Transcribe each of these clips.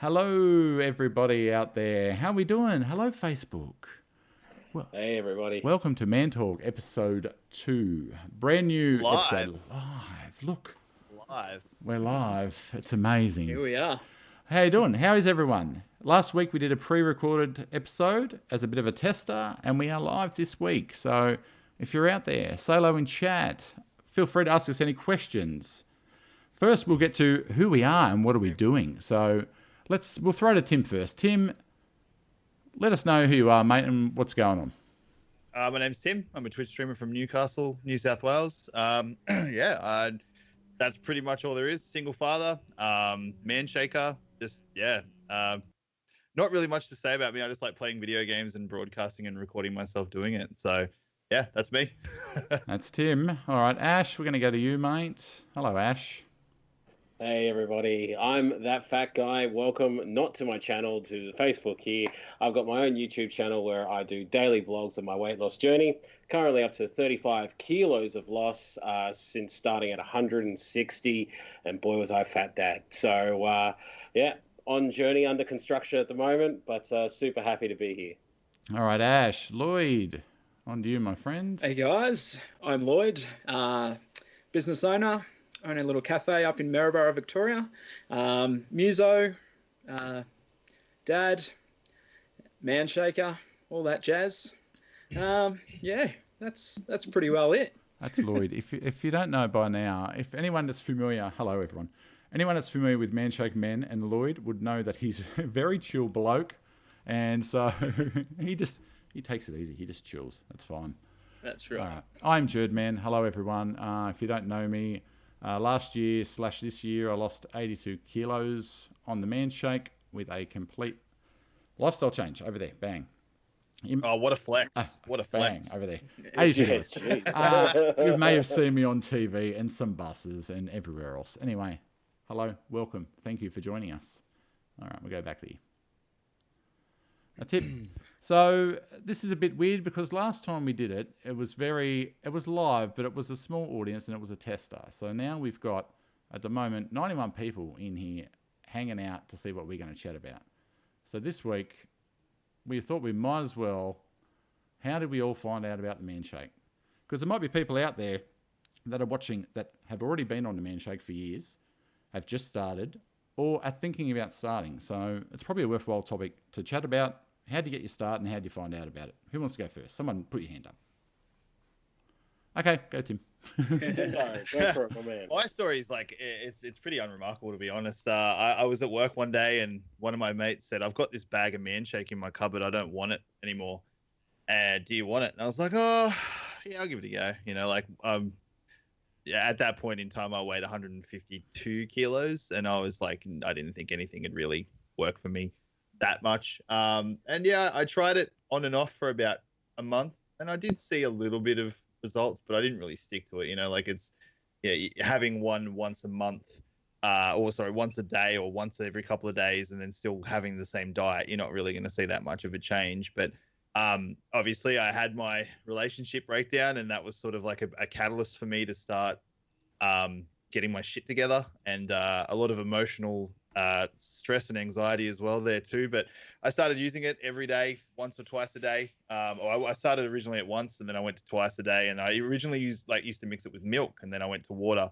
Hello, everybody out there. How we doing? Hello, Facebook. Well, hey, everybody. Welcome to Man Talk, episode 2. Brand new episode. Live. Look. Live. We're live. It's amazing. Here we are. How you doing? How is everyone? Last week we did a pre-recorded episode as a bit of a tester, and we are live this week. So if you're out there, say hello in chat. Feel free to ask us any questions. First, we'll get to who we are and what are we doing. So we'll throw to Tim first. Tim, let us know who you are, mate, and what's going on. My name's Tim. I'm a Twitch streamer from Newcastle, New South Wales. That's pretty much all there is. Single father, man shaker. Not really much to say about me. I just like playing video games and broadcasting and recording myself doing it. So, yeah, that's me. That's Tim. All right, Ash, we're going to go to you, mate. Hello, Ash. Hey, everybody. I'm that fat guy. Welcome not to my channel, to the Facebook here. I've got my own YouTube channel where I do daily vlogs of my weight loss journey. Currently up to 35 kilos of loss since starting at 160. And boy, was I fat dad. So, on journey, under construction at the moment, but super happy to be here. All right, Ash. Lloyd, on to you, my friend. Hey, guys. I'm Lloyd, business owner. Own a little cafe up in Maryborough, Victoria. Muso, dad, man shaker, all that jazz. That's pretty well it. That's Lloyd. If you don't know by now, if anyone that's familiar, hello everyone. Anyone that's familiar with Manshake Men and Lloyd would know that he's a very chill bloke, and so he takes it easy. He just chills. That's fine. That's right. I'm Jerdman. Hello everyone. If you don't know me. Last year / this year, I lost 82 kilos on the Manshake with a complete lifestyle change over there. Bang. Oh, what a flex. What a flex. Bang, over there. 82 kilos. You may have seen me on TV and some buses and everywhere else. Anyway, hello, welcome. Thank you for joining us. All right, we'll go back there. That's it. So this is a bit weird because last time we did it, it was live, but it was a small audience and it was a tester. So now we've got, at the moment, 91 people in here hanging out to see what we're going to chat about. So this week, we thought we might as well, how did we all find out about the Manshake? Because there might be people out there that are watching that have already been on the Manshake for years, have just started, or are thinking about starting. So it's probably a worthwhile topic to chat about. How'd you get your start and how'd you find out about it? Who wants to go first? Someone put your hand up. Okay, go Tim. Go for it, my man. My story is it's pretty unremarkable, to be honest. I was at work one day and one of my mates said, I've got this bag of Manshake in my cupboard. I don't want it anymore. do you want it? And I was like, oh, yeah, I'll give it a go. You know, like, yeah, at that point in time, I weighed 152 kilos, and I was like, I didn't think anything had really worked for me that much. And yeah, I tried it on and off for about a month, and I did see a little bit of results, but I didn't really stick to it. You know, like it's, yeah, having one once a month, or sorry, once a day or once every couple of days, and then still having the same diet, you're not really going to see that much of a change. But obviously I had my relationship breakdown, and that was sort of like a catalyst for me to start getting my shit together, and a lot of emotional stress and anxiety as well there too. But I started using it every day, once or twice a day. I started originally at once, and then I went to twice a day, and I originally used to mix it with milk, and then I went to water,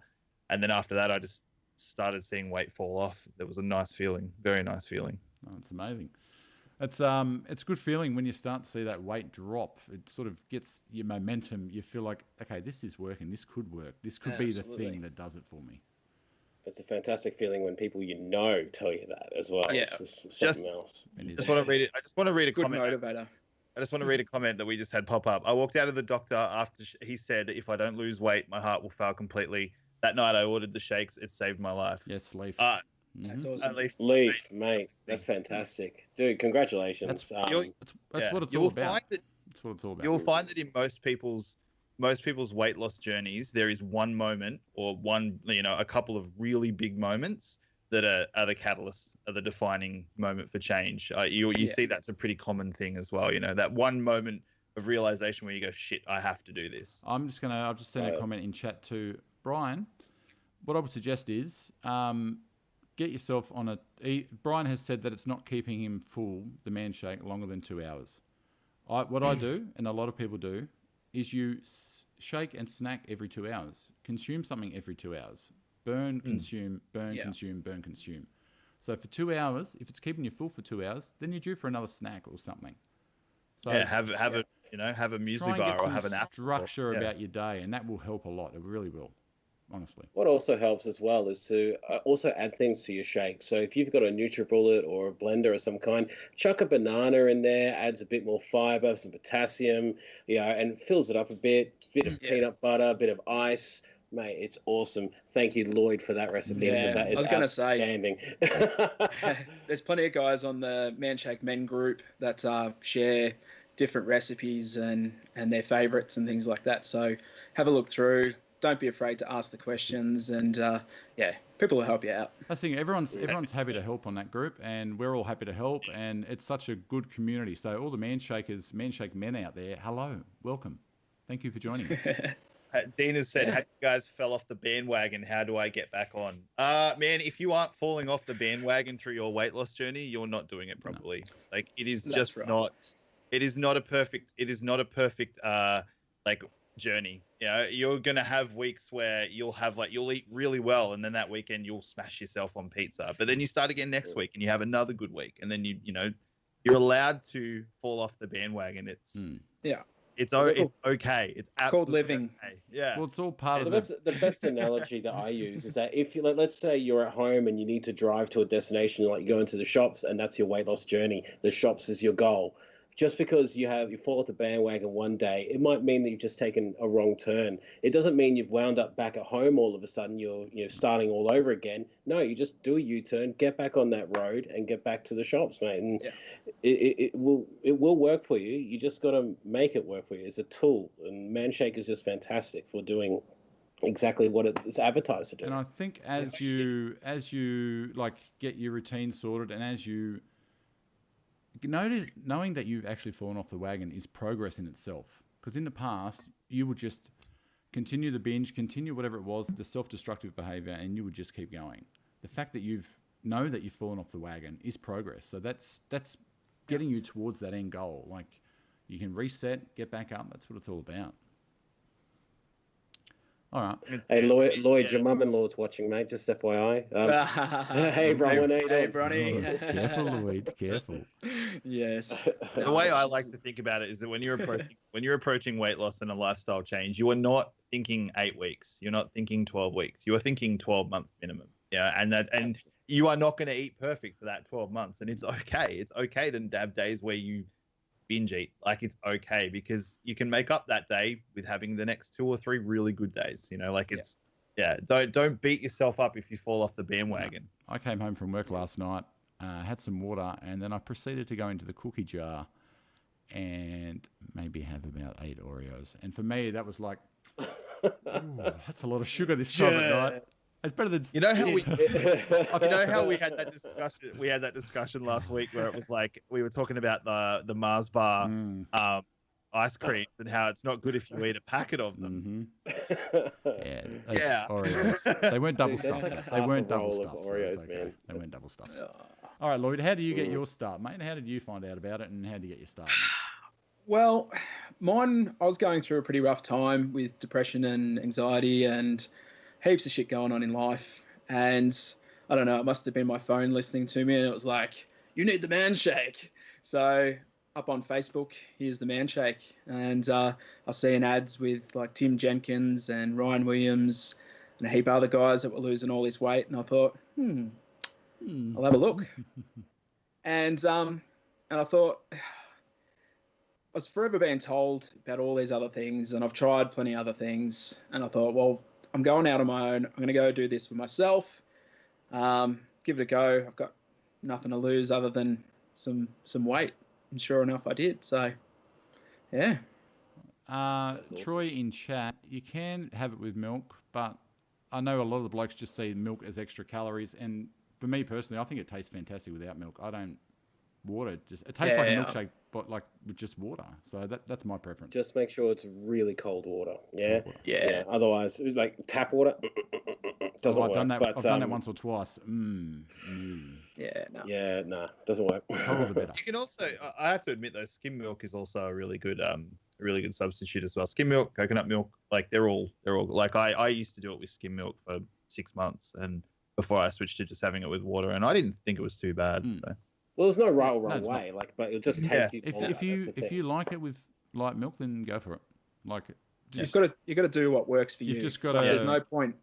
and then after that I just started seeing weight fall off. It was a nice feeling, very nice feeling. Oh, it's amazing. It's a good feeling when you start to see that weight drop. It sort of gets your momentum. You feel like, okay, this is working. This could work. This could be the thing that does it for me. It's a fantastic feeling when people tell you that as well. Yeah. It's just something else. I just want to read it. I just want to read a Good comment. motivator. I just want to read a comment that we just had pop up. I walked out of the doctor after he said, if I don't lose weight, my heart will fail completely. That night I ordered the shakes. It saved my life. Yes, Leaf. That's awesome. Leaf, mate. That's fantastic. Dude, congratulations. That's what it's all about. That's what it's all about. You'll find that in most people's weight loss journeys, there is one moment or a couple of really big moments that are the catalyst, are the defining moment for change. You see that's a pretty common thing as well. You know, that one moment of realization where you go, shit, I have to do this. I've just sent a comment in chat to Brian. What I would suggest is get yourself on Brian has said that it's not keeping him full, the man shake, longer than 2 hours. What I do, and a lot of people do, is you shake and snack every 2 hours. Consume something every 2 hours. Burn, consume, burn, consume, burn, consume. So for 2 hours, if it's keeping you full for 2 hours, then you're due for another snack or something. So have a muesli bar or have an apple. Structure about your day, and that will help a lot. It really will. Honestly. What also helps as well is to also add things to your shake. So if you've got a NutriBullet or a blender of some kind, chuck a banana in there, adds a bit more fiber, some potassium, and fills it up a bit of peanut butter, a bit of ice. Mate, it's awesome. Thank you, Lloyd, for that recipe. Yeah, that is outstanding. There's plenty of guys on the Man Shake Men group that share different recipes and their favorites and things like that. So have a look through. Don't be afraid to ask the questions, and people will help you out. I think everyone's happy to help on that group, and we're all happy to help, and it's such a good community. So all the Man Shake men out there, hello, welcome. Thank you for joining us. Dean has said, "Have you guys fell off the bandwagon? How do I get back on?" Man, if you aren't falling off the bandwagon through your weight loss journey, you're not doing it properly. No. Like it is not. It is not a perfect. Journey. You're gonna have weeks where you'll eat really well, and then that weekend you'll smash yourself on pizza. But then you start again next week, and you have another good week, and then you're allowed to fall off the bandwagon. It's It's okay. It's called living. Okay. Yeah. Well, it's all part of the best analogy that I use is that if let's say you're at home and you need to drive to a destination, like you go into the shops, and that's your weight loss journey. The shops is your goal. Just because you fall off the bandwagon one day, it might mean that you've just taken a wrong turn. It doesn't mean you've wound up back at home all of a sudden. You're starting all over again. No, you just do a U-turn, get back on that road, and get back to the shops, mate. And it will work for you. You just got to make it work for you. It's a tool, and Manshake is just fantastic for doing exactly what it's advertised to do. And I think as you like get your routine sorted, and as you knowing that you've actually fallen off the wagon is progress in itself. Because in the past, you would just continue the binge, continue whatever it was, the self-destructive behavior, and you would just keep going. The fact that you've fallen off the wagon is progress. So that's getting you towards that end goal. Like you can reset, get back up. That's what it's all about. All right. Hey, Lloyd, your mum-in-law's watching, mate. Just FYI. Hey, Bronwyn. Hey, Bronny. Careful, Lloyd. Careful. Yes. The way I like to think about it is that when you're approaching weight loss and a lifestyle change, you are not thinking 8 weeks. You're not thinking 12 weeks. You are thinking 12 months minimum. Yeah, and you are not going to eat perfect for that 12 months, and it's okay. It's okay to have days where you binge eat. Like it's okay because you can make up that day with having the next 2 or 3 really good days. You know, like it's don't beat yourself up if you fall off the bandwagon. No. I came home from work last night, had some water, and then I proceeded to go into the cookie jar and maybe have about 8 Oreos. And for me, that was like, ooh, that's a lot of sugar this time at night. It's better than you know how we had that discussion. We had that discussion last week where it was like we were talking about the Mars bar ice creams and how it's not good if you eat a packet of them. Oreos. They weren't double stuffed. They weren't double stuffed. Oreos, so okay. man. They weren't double stuffed. All right, Lloyd, how do you get your start, mate? How did you find out about it, and how did you get your start? Well, mine, I was going through a pretty rough time with depression and anxiety and heaps of shit going on in life. And I don't know, it must have been my phone listening to me, and it was like, you need the man shake. So up on Facebook, here's the man shake. And I was seeing ads with like Tim Jenkins and Ryan Williams and a heap of other guys that were losing all this weight. And I thought, I'll have a look. And I thought, I was forever being told about all these other things, and I've tried plenty of other things. And I thought, well, I'm going out on my own. I'm going to go do this for myself. Give it a go. I've got nothing to lose other than some weight. And sure enough, I did. So, yeah. Troy in chat, you can have it with milk, but I know a lot of the blokes just see milk as extra calories. And for me personally, I think it tastes fantastic without milk. I don't water. It tastes like a milkshake, but like with just water. So that's my preference. Just make sure it's really cold water. Yeah. Cold water. Yeah. Otherwise, like tap water doesn't work. I've done that once or twice. Yeah. No. Yeah. Nah, doesn't work. Cold the better. You can also, I have to admit, though, skim milk is also a really good substitute as well. Skim milk, coconut milk, like they're all like I used to do it with skim milk for 6 months, and before I switched to just having it with water, and I didn't think it was too bad. So. Well, there's no right or wrong way, but it'll just take you. If you like it with light milk, then go for it. Like you've got to do what works for you. You've just got to. There's no point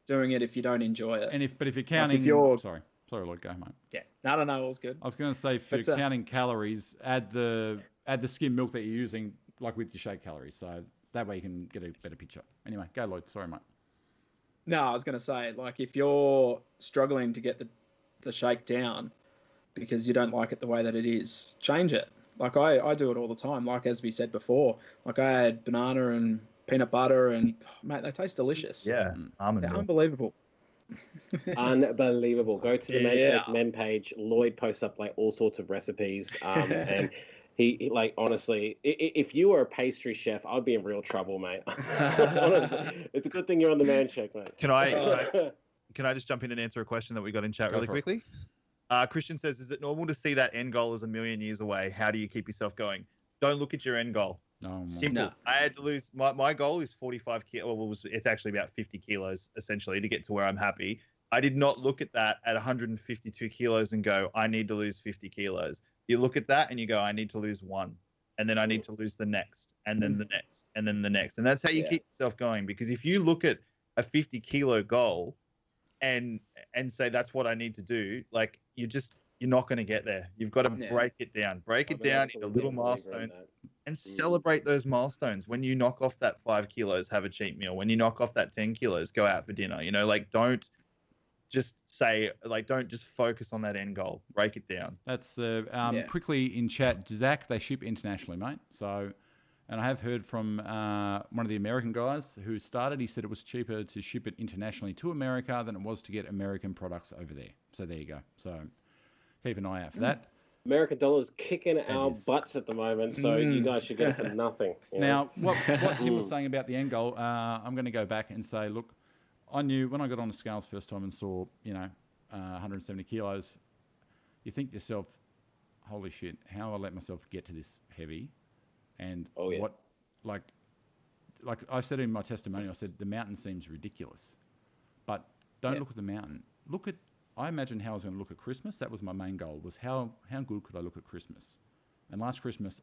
doing it if you don't enjoy it. And if you're counting, sorry, Lloyd, go, mate. Yeah, no, all's good. I was going to say, if you're counting calories, add the skim milk that you're using, like with your shake calories, so that way you can get a better picture. Anyway, go, Lloyd. Sorry, mate. No, I was going to say, like, if you're struggling to get the shake down because you don't like it the way that it is, change it. Like I do it all the time. Like as we said before, like I had banana and peanut butter, and mate, they taste delicious. Yeah, almond. They're unbelievable. Unbelievable. Go to the Namesake Men page. Lloyd posts up like all sorts of recipes, and he like honestly, if you were a pastry chef, I'd be in real trouble, mate. Honestly, it's a good thing you're on the man shake, mate. Can I just jump in and answer a question that we got in chat really quickly? Christian says, is it normal to see that end goal as a million years away? How do you keep yourself going? Don't look at your end goal. Simple. No. I had to lose, my goal is 45 kilos. Well, it's actually about 50 kilos essentially to get to where I'm happy. I did not look at that at 152 kilos and go, I need to lose 50 kilos. You look at that and you go, I need to lose 1. And then I need to lose the next, and then the next, and then the next. And that's how you keep yourself going. Because if you look at a 50 kilo goal and say that's what I need to do, like you're not going to get there. You've got to break it down into little milestones and celebrate those milestones. When you knock off that 5 kilos, have a cheat meal. When you knock off that 10 kilos, go out for dinner. You know, like don't just focus on that end goal. Break it down. That's quickly in chat, Zach, they ship internationally, mate. So, and I have heard from one of the American guys who started, he said it was cheaper to ship it internationally to America than it was to get American products over there. So there you go. So keep an eye out for that. American dollar's kicking our butts at the moment, so you guys should get it for nothing. Now, what Tim was saying about the end goal, I'm going to go back and say, look, I knew when I got on the scales first time and saw, 170 kilos, you think to yourself, holy shit, how I let myself get to this heavy? And what, like I said in my testimony, I said, the mountain seems ridiculous, but don't look at the mountain. I imagined how I was going to look at Christmas. That was my main goal, was how good could I look at Christmas? And last Christmas,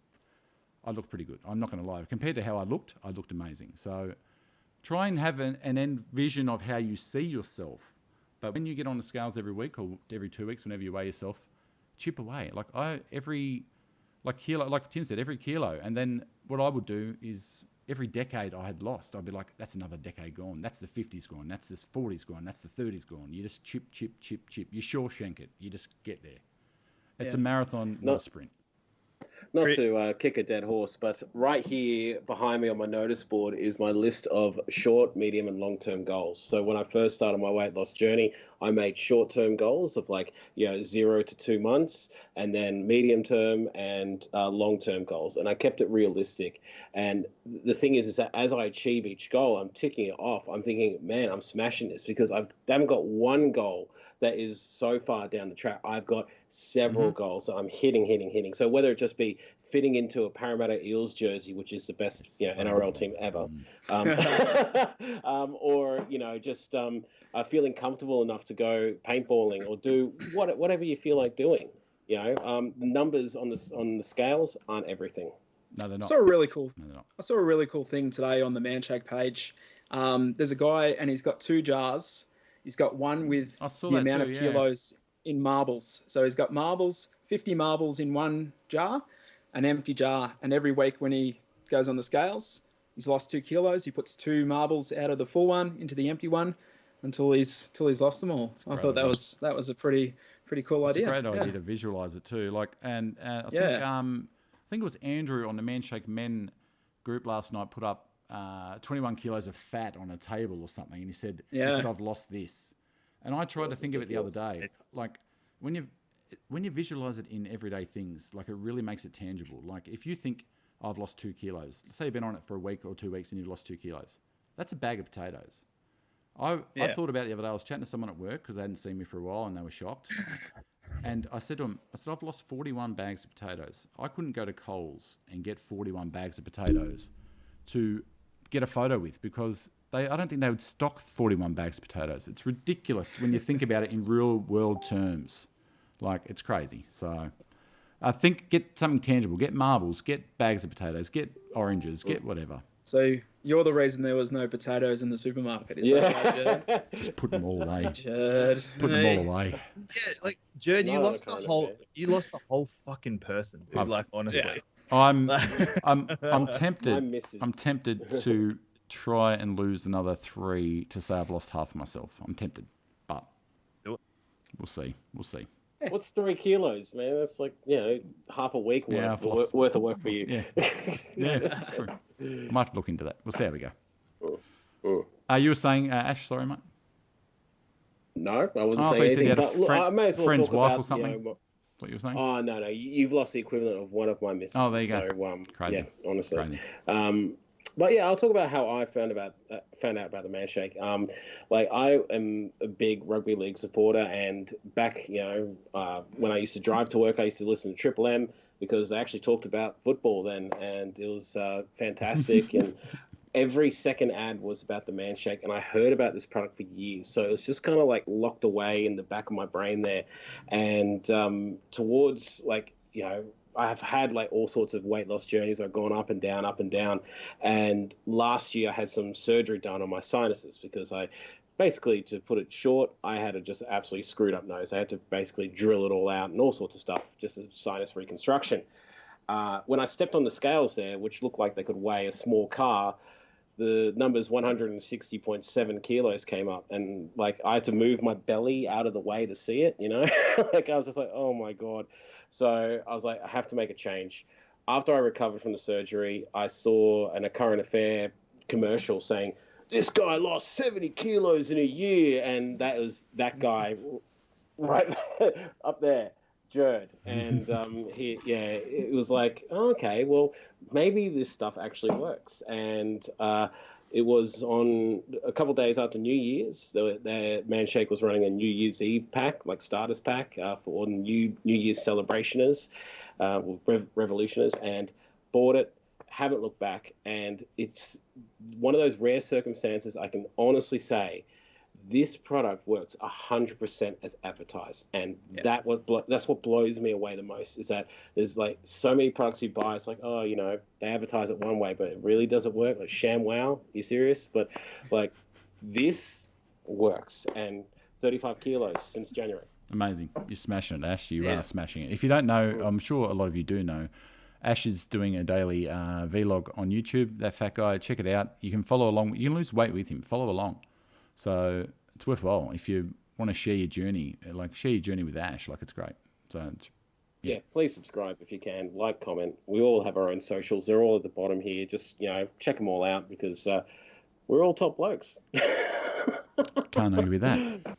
I looked pretty good. I'm not going to lie. Compared to how I looked amazing. So try and have an end vision of how you see yourself. But when you get on the scales every week or every 2 weeks, whenever you weigh yourself, chip away. Like like kilo, like Tim said, every kilo. And then what I would do is every decade I had lost, I'd be like, that's another decade gone. That's the 50s gone. That's the 40s gone. That's the 30s gone. You just chip. You Shawshank it. You just get there. It's a marathon, not a sprint. Not to kick a dead horse, but right here behind me on my notice board is my list of short, medium, and long-term goals. So when I first started my weight loss journey, I made short-term goals of 0 to 2 months, and then medium-term and long-term goals. And I kept it realistic. And the thing is that as I achieve each goal, I'm ticking it off. I'm thinking, man, I'm smashing this because I haven't got one goal that is so far down the track. I've got several goals that I'm hitting. So whether it just be fitting into a Parramatta Eels jersey, which is the best NRL team ever, or just feeling comfortable enough to go paintballing or do whatever you feel like doing. The numbers on the scales aren't everything. No, they're not. I saw a really cool. No, they're not. I saw a really cool thing today on the Manshake page. There's a guy and he's got 2 jars. He's got one with the amount of kilos in marbles. So he's got marbles, 50 marbles in one jar, an empty jar. And every week when he goes on the scales, he's lost 2 kilos. He puts 2 marbles out of the full one into the empty one until he's lost them all. I thought that was a pretty cool idea. It's a great idea to visualize it too. I think it was Andrew on the Manshake Men group last night put up 21 kilos of fat on a table or something, and he said, I've lost this. And I tried to think of it the other day. Like when you visualize it in everyday things, like it really makes it tangible. Like if you think, I've lost 2 kilos, let's say you've been on it for a week or 2 weeks and you've lost 2 kilos, that's a bag of potatoes. I thought about it the other day. I was chatting to someone at work because they hadn't seen me for a while and they were shocked. And I said to them, I've lost 41 bags of potatoes. I couldn't go to Coles and get 41 bags of potatoes to get a photo with because I don't think they would stock 41 bags of potatoes. It's ridiculous when you think about it in real world terms. Like, it's crazy. So I think get something tangible. Get marbles, get bags of potatoes, get oranges, get whatever. So you're the reason there was no potatoes in the supermarket. Is that right, Just put them all away. Jerd. Put them all away. Yeah, Jerd, you lost the whole fucking person. Honestly. Yeah. I'm tempted. I'm tempted to try and lose another 3 to say I've lost half of myself. I'm tempted, but do it. We'll see. What's 3 kilos, man? That's half a week worth of work for you. Yeah, that's true. I might have to look into that. We'll see how we go. You were saying, Ash, sorry, mate? No, I wasn't saying anything. But look, I may as well friend's talk wife about, or something. What you were saying? Oh, no. You've lost the equivalent of one of my misses. Oh, there you go. So, crazy. Yeah, honestly. Crazy. But yeah, I'll talk about how I found out about the Manshake. I am a big rugby league supporter, and back, when I used to drive to work, I used to listen to Triple M because they actually talked about football then, and it was fantastic. And every second ad was about the Manshake, and I heard about this product for years. So it was just kind of locked away in the back of my brain there. And towards I've had all sorts of weight loss journeys. I've gone up and down. And last year I had some surgery done on my sinuses because basically, to put it short, I had a just absolutely screwed up nose. I had to basically drill it all out and all sorts of stuff, just as sinus reconstruction. When I stepped on the scales there, which looked like they could weigh a small car, the numbers 160.7 kilos came up, and I had to move my belly out of the way to see it, I was just like, oh my God. So I was like, I have to make a change. After I recovered from the surgery, I saw a current affair commercial saying, this guy lost 70 kilos in a year. And that was that guy right up there, Jerd. And it was like, oh, okay, well, maybe this stuff actually works. And it was on a couple of days after New Year's. The Manshake was running a New Year's Eve pack, starters pack for all the New Year's celebrationers, revolutioners, and bought it. Haven't looked back, and it's one of those rare circumstances. I can honestly say, this product works 100% as advertised, and that's what blows me away the most. Is that there's so many products you buy. It's they advertise it one way, but it really doesn't work. ShamWow, you serious? But this works, and 35 kilos since January. Amazing. You're smashing it, Ash. You are smashing it. If you don't know, I'm sure a lot of you do know, Ash is doing a daily vlog on YouTube. That fat guy, check it out. You can follow along. You can lose weight with him. Follow along. So it's worthwhile if you want to share your journey. Like share your journey with Ash. Like it's great. So it's, yeah, please subscribe if you can. Like, comment. We all have our own socials. They're all at the bottom here. Just check them all out because we're all top blokes. Can't argue with that.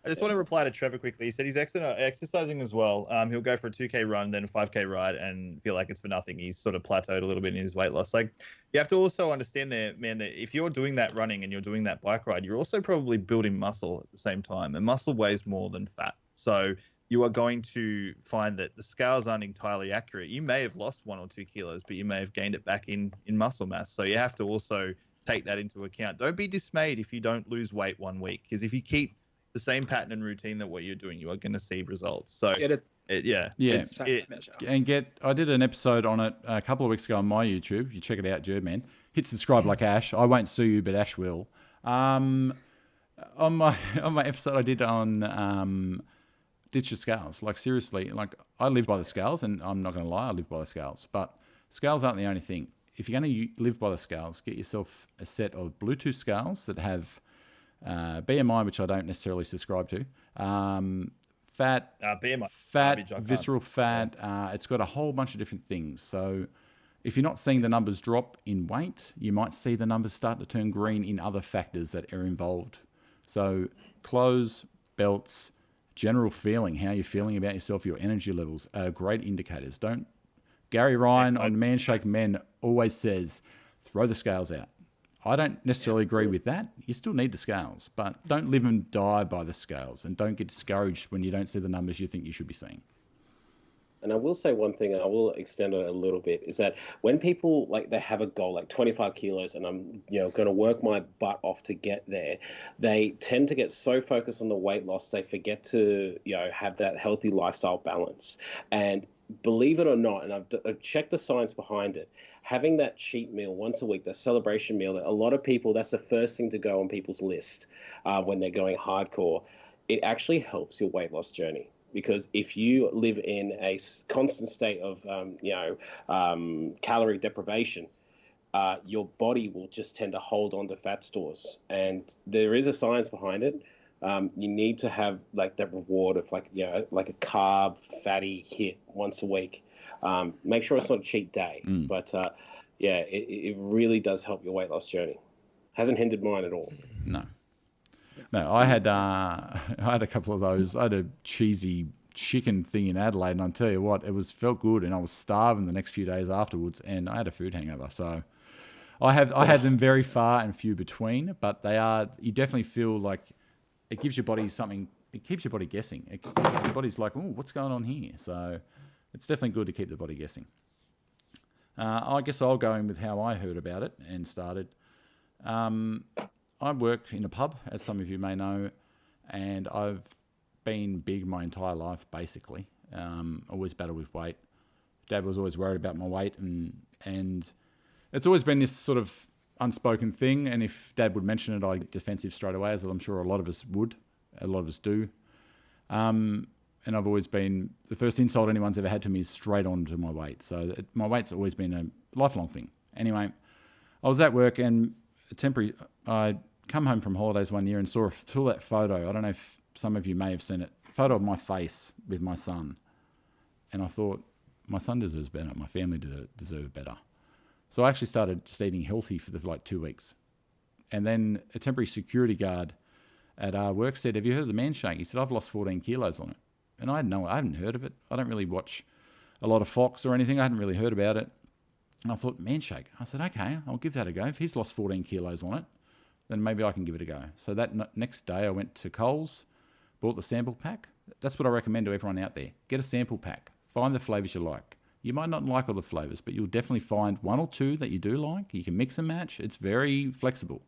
I just want to reply to Trevor quickly. He said he's exercising as well. He'll go for a 2K run, then a 5K ride, and feel like it's for nothing. He's sort of plateaued a little bit in his weight loss. Like, you have to also understand there, man, that if you're doing that running and you're doing that bike ride, you're also probably building muscle at the same time. And muscle weighs more than fat. So you are going to find that the scales aren't entirely accurate. You may have lost 1 or 2 kilos, but you may have gained it back in muscle mass. So you have to also take that into account. Don't be dismayed if you don't lose weight 1 week, because if you keep the same pattern and routine that what you're doing, you are going to see results. So I did an episode on it a couple of weeks ago on my YouTube. You check it out, Jerdman. Hit subscribe like Ash. I won't sue you, but Ash will. On my episode I did on ditch the scales. Like seriously, like I live by the scales, and I'm not going to lie, I live by the scales. But scales aren't the only thing. If you're going to live by the scales, get yourself a set of Bluetooth scales that have BMI, which I don't necessarily subscribe to, fat, visceral fat. It's got a whole bunch of different things. So if you're not seeing the numbers drop in weight, you might see the numbers start to turn green in other factors that are involved. So clothes, belts, general feeling, how you're feeling about yourself, your energy levels are great indicators. Gary Ryan on Man Shake Men always says, throw the scales out. I don't necessarily agree with that. You still need the scales, but don't live and die by the scales, and don't get discouraged when you don't see the numbers you think you should be seeing. And I will say one thing, and I will extend it a little bit, is that when people they have a goal like 25 kilos and I'm going to work my butt off to get there, they tend to get so focused on the weight loss they forget to have that healthy lifestyle balance. And believe it or not, and I've checked the science behind it, having that cheat meal once a week, the celebration meal, a lot of people, that's the first thing to go on people's list when they're going hardcore. It actually helps your weight loss journey. Because if you live in a constant state of, calorie deprivation, your body will just tend to hold on to fat stores. And there is a science behind it. You need to have that reward of like a carb fatty hit once a week. Make sure it's not a cheat day, but it really does help your weight loss journey. Hasn't hindered mine at all. No, I had a couple of those. I had a cheesy chicken thing in Adelaide, and I'll tell you what, felt good, and I was starving the next few days afterwards, and I had a food hangover. So I had them very far and few between, but you definitely feel like it gives your body something. It keeps your body guessing. Your body's like, oh, what's going on here? So it's definitely good to keep the body guessing. I guess I'll go in with how I heard about it and started. I work in a pub, as some of you may know, and I've been big my entire life, basically. Always battled with weight. Dad was always worried about my weight, and it's always been this sort of unspoken thing, and if Dad would mention it, I'd get defensive straight away, as I'm sure a lot of us would. A lot of us do. And I've always been, the first insult anyone's ever had to me is straight on to my weight. So my weight's always been a lifelong thing. Anyway, I was at work, and I come home from holidays one year and saw that photo. I don't know if some of you may have seen it. Photo of my face with my son. And I thought, my son deserves better. My family deserve better. So I actually started just eating healthy for 2 weeks. And then a temporary security guard at our work said, have you heard of the Man Shake? He said, I've lost 14 kilos on it. And I hadn't heard of it. I don't really watch a lot of Fox or anything. I hadn't really heard about it. And I thought, Man Shake. I said, okay, I'll give that a go. If he's lost 14 kilos on it, then maybe I can give it a go. So that next day I went to Coles, bought the sample pack. That's what I recommend to everyone out there. Get a sample pack. Find the flavours you like. You might not like all the flavours, but you'll definitely find 1 or 2 that you do like. You can mix and match. It's very flexible.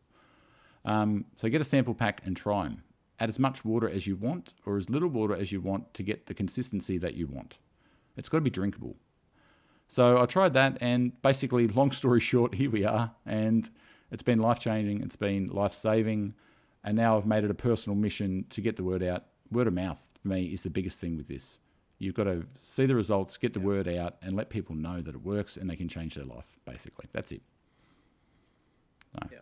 So get a sample pack and try them. Add as much water as you want or as little water as you want to get the consistency that you want. It's got to be drinkable. So I tried that, and basically, long story short, here we are. And it's been life-changing. It's been life-saving. And now I've made it a personal mission to get the word out. Word of mouth, for me, is the biggest thing with this. You've got to see the results, get the word out, and let people know that it works and they can change their life, basically. That's it. No. Yeah.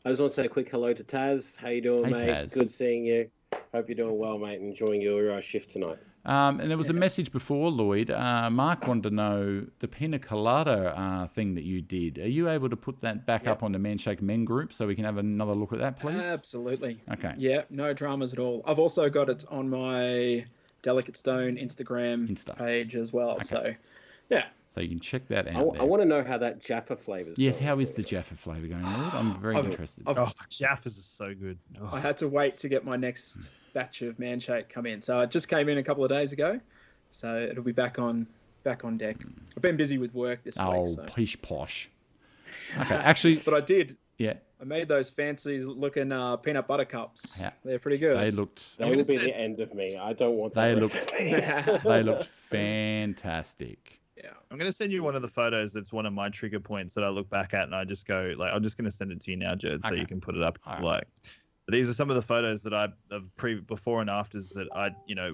I just want to say a quick hello to Taz. How you doing, mate? Taz. Good seeing you. Hope you're doing well, mate. Enjoying your shift tonight. And there was a message before, Lloyd. Mark wanted to know the pina colada thing that you did. Are you able to put that back up on the Manshake Men group so we can have another look at that, please? Absolutely. Okay. Yeah, no dramas at all. I've also got it on my Delicate Stone Instagram page as well. Okay. So, yeah. So you can check that out. I want to know how that Jaffa flavour is. Yes, how is the Jaffa flavour going, Lloyd? I'm very interested. Jaffas is so good. Oh. I had to wait to get my next batch of Manshake come in. So it just came in a couple of days ago. So it'll be back on deck. I've been busy with work this week. Oh, so. pish posh. Okay, actually... But I did. Yeah. I made those fancy looking peanut butter cups. Yeah. They're pretty good. They looked... They will be the end of me. I don't want that recipe. They looked fantastic. Yeah. I'm going to send you one of the photos that's one of my trigger points that I look back at and I just go, like, I'm just going to send it to you now, Jed, so you can put it up. Like, these are some of the photos that I've before and afters that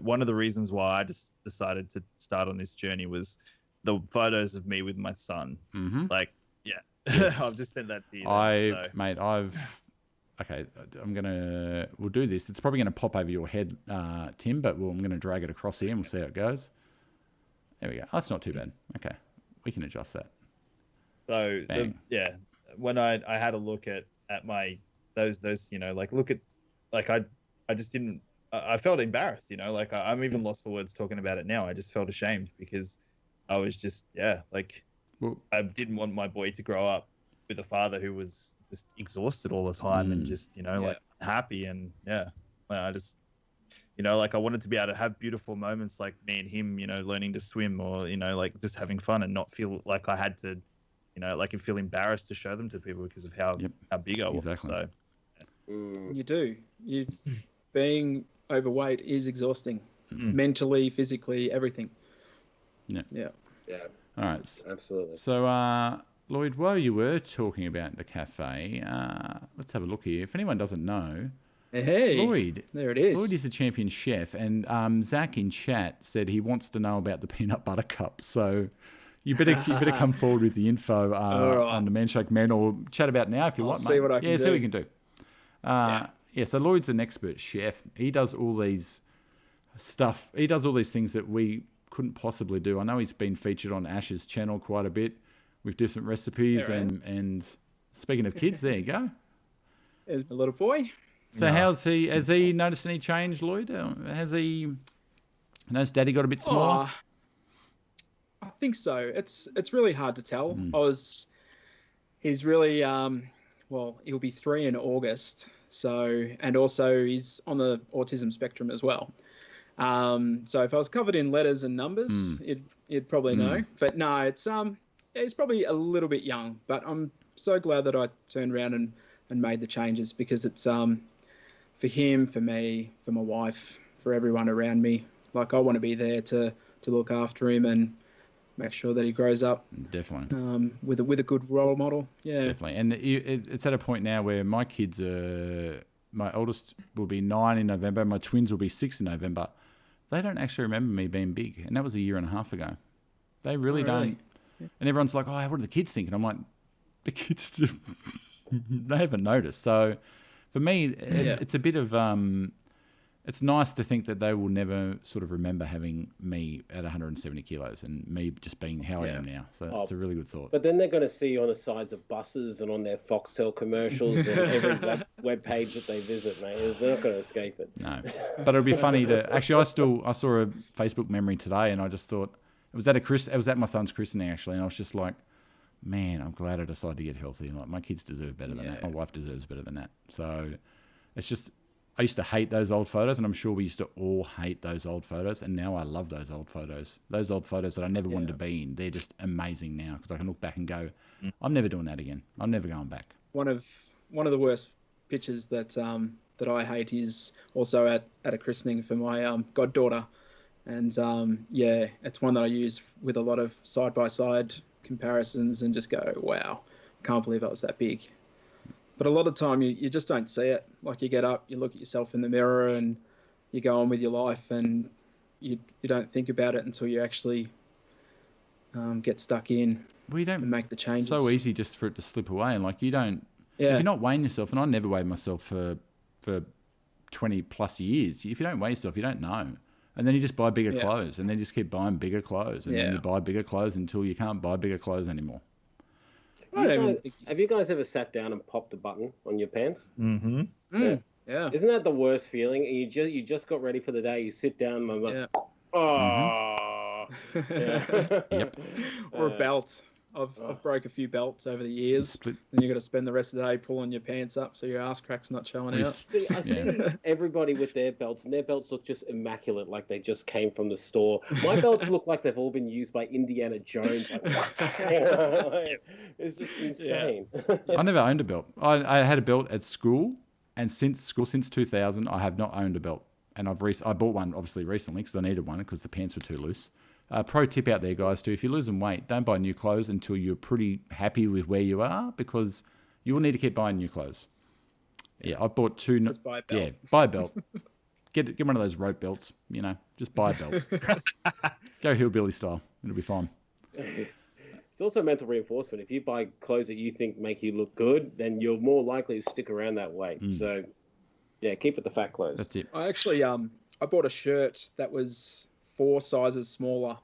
one of the reasons why I just decided to start on this journey was the photos of me with my son. Mm-hmm. Like, yeah, yes. I've just sent that to you. Mate, we'll do this. It's probably going to pop over your head, Tim, but I'm going to drag it across here and we'll see how it goes. There we go. Oh, that's not too bad. Okay. We can adjust that. So, when I had a look at my, those, look at, like, I just didn't, I felt embarrassed, like I'm even lost for words talking about it now. I just felt ashamed because I was just, I didn't want my boy to grow up with a father who was just exhausted all the time and just, like happy. And I just, I wanted to be able to have beautiful moments like me and him, learning to swim or, like just having fun and not feel like I had to, and feel embarrassed to show them to people because of how big I was. Exactly. So you do. Being overweight is exhausting, mentally, physically, everything. Yeah. All right. Absolutely. So, Lloyd, while you were talking about the cafe, let's have a look here. If anyone doesn't know, hey, Lloyd. There it is. Lloyd is the champion chef, and Zach in chat said he wants to know about the peanut butter cup. So you better come forward with the info on the Manshake Men, or chat about now if you want. See what I can do. See what you can do. So Lloyd's an expert chef. He does all these stuff. He does all these things that we couldn't possibly do. I know he's been featured on Ash's channel quite a bit with different recipes. And speaking of kids, there you go. There's my little boy. So has he noticed any change, Lloyd? Has Daddy got a bit smaller? I think so. It's really hard to tell. He's really he'll be 3 in August. So, and also he's on the autism spectrum as well. So if I was covered in letters and numbers, you'd probably know. But no, it's probably a little bit young. But I'm so glad that I turned around and made the changes because it's for him, for me, for my wife, for everyone around me. Like I want to be there to look after him and make sure that he grows up definitely with a good role model. Yeah, definitely. And it's at a point now where my kids are. My oldest will be 9 in November. My twins will be 6 in November. They don't actually remember me being big, and that was a year and a half ago. They really don't. Yeah. And everyone's like, "Oh, what do the kids think?" And I'm like, "The kids, they haven't noticed." So, for me, it's a bit of it's nice to think that they will never sort of remember having me at 170 kilos and me just being how I am now. So it's a really good thought. But then they're going to see you on the sides of buses and on their Foxtel commercials and every web page that they visit, mate. They're not going to escape it. No, but it'll be funny to actually. I saw a Facebook memory today, and I just thought it was at my son's christening actually, and I was just like, man, I'm glad I decided to get healthy. Like my kids deserve better than that. My wife deserves better than that. So it's just. I used to hate those old photos, and I'm sure we used to all hate those old photos, and now I love those old photos. Those old photos that I never wanted to be in, they're just amazing now because I can look back and go, I'm never doing that again. I'm never going back. One of the worst pictures that I hate is also at a christening for my goddaughter, and it's one that I use with a lot of side-by-side comparisons and just go, wow, can't believe I was that big. But a lot of the time you just don't see it. Like you get up, you look at yourself in the mirror and you go on with your life and you don't think about it until you actually get stuck in We don't and make the changes. It's so easy just for it to slip away, and like you don't. Yeah. If you're not weighing yourself, and I never weighed myself for 20 plus years. If you don't weigh yourself, you don't know. And then you just buy bigger clothes, and then you just keep buying bigger clothes, and then you buy bigger clothes until you can't buy bigger clothes anymore. Have you guys ever sat down and popped a button on your pants? Mm-hmm. Yeah. Isn't that the worst feeling? And you just got ready for the day. You sit down and I'm like, oh. Yep. Or a belt. I've broke a few belts over the years. And you got to spend the rest of the day pulling your pants up so your ass crack's not showing out. See, I see everybody with their belts, and their belts look just immaculate, like they just came from the store. My belts look like they've all been used by Indiana Jones. It's just insane. I never owned a belt. I had a belt at school, and since 2000, I have not owned a belt. And I bought one obviously recently because I needed one because the pants were too loose. Pro tip out there, guys, too, if you're losing weight, don't buy new clothes until you're pretty happy with where you are, because you will need to keep buying new clothes. Yeah, I bought two. Just buy a belt. Yeah, buy a belt. Get one of those rope belts, just buy a belt. Go hillbilly style. It'll be fine. It's also mental reinforcement. If you buy clothes that you think make you look good, then you're more likely to stick around that weight. So, yeah, keep it the fat clothes. That's it. I actually, I bought a shirt that was 4 sizes smaller,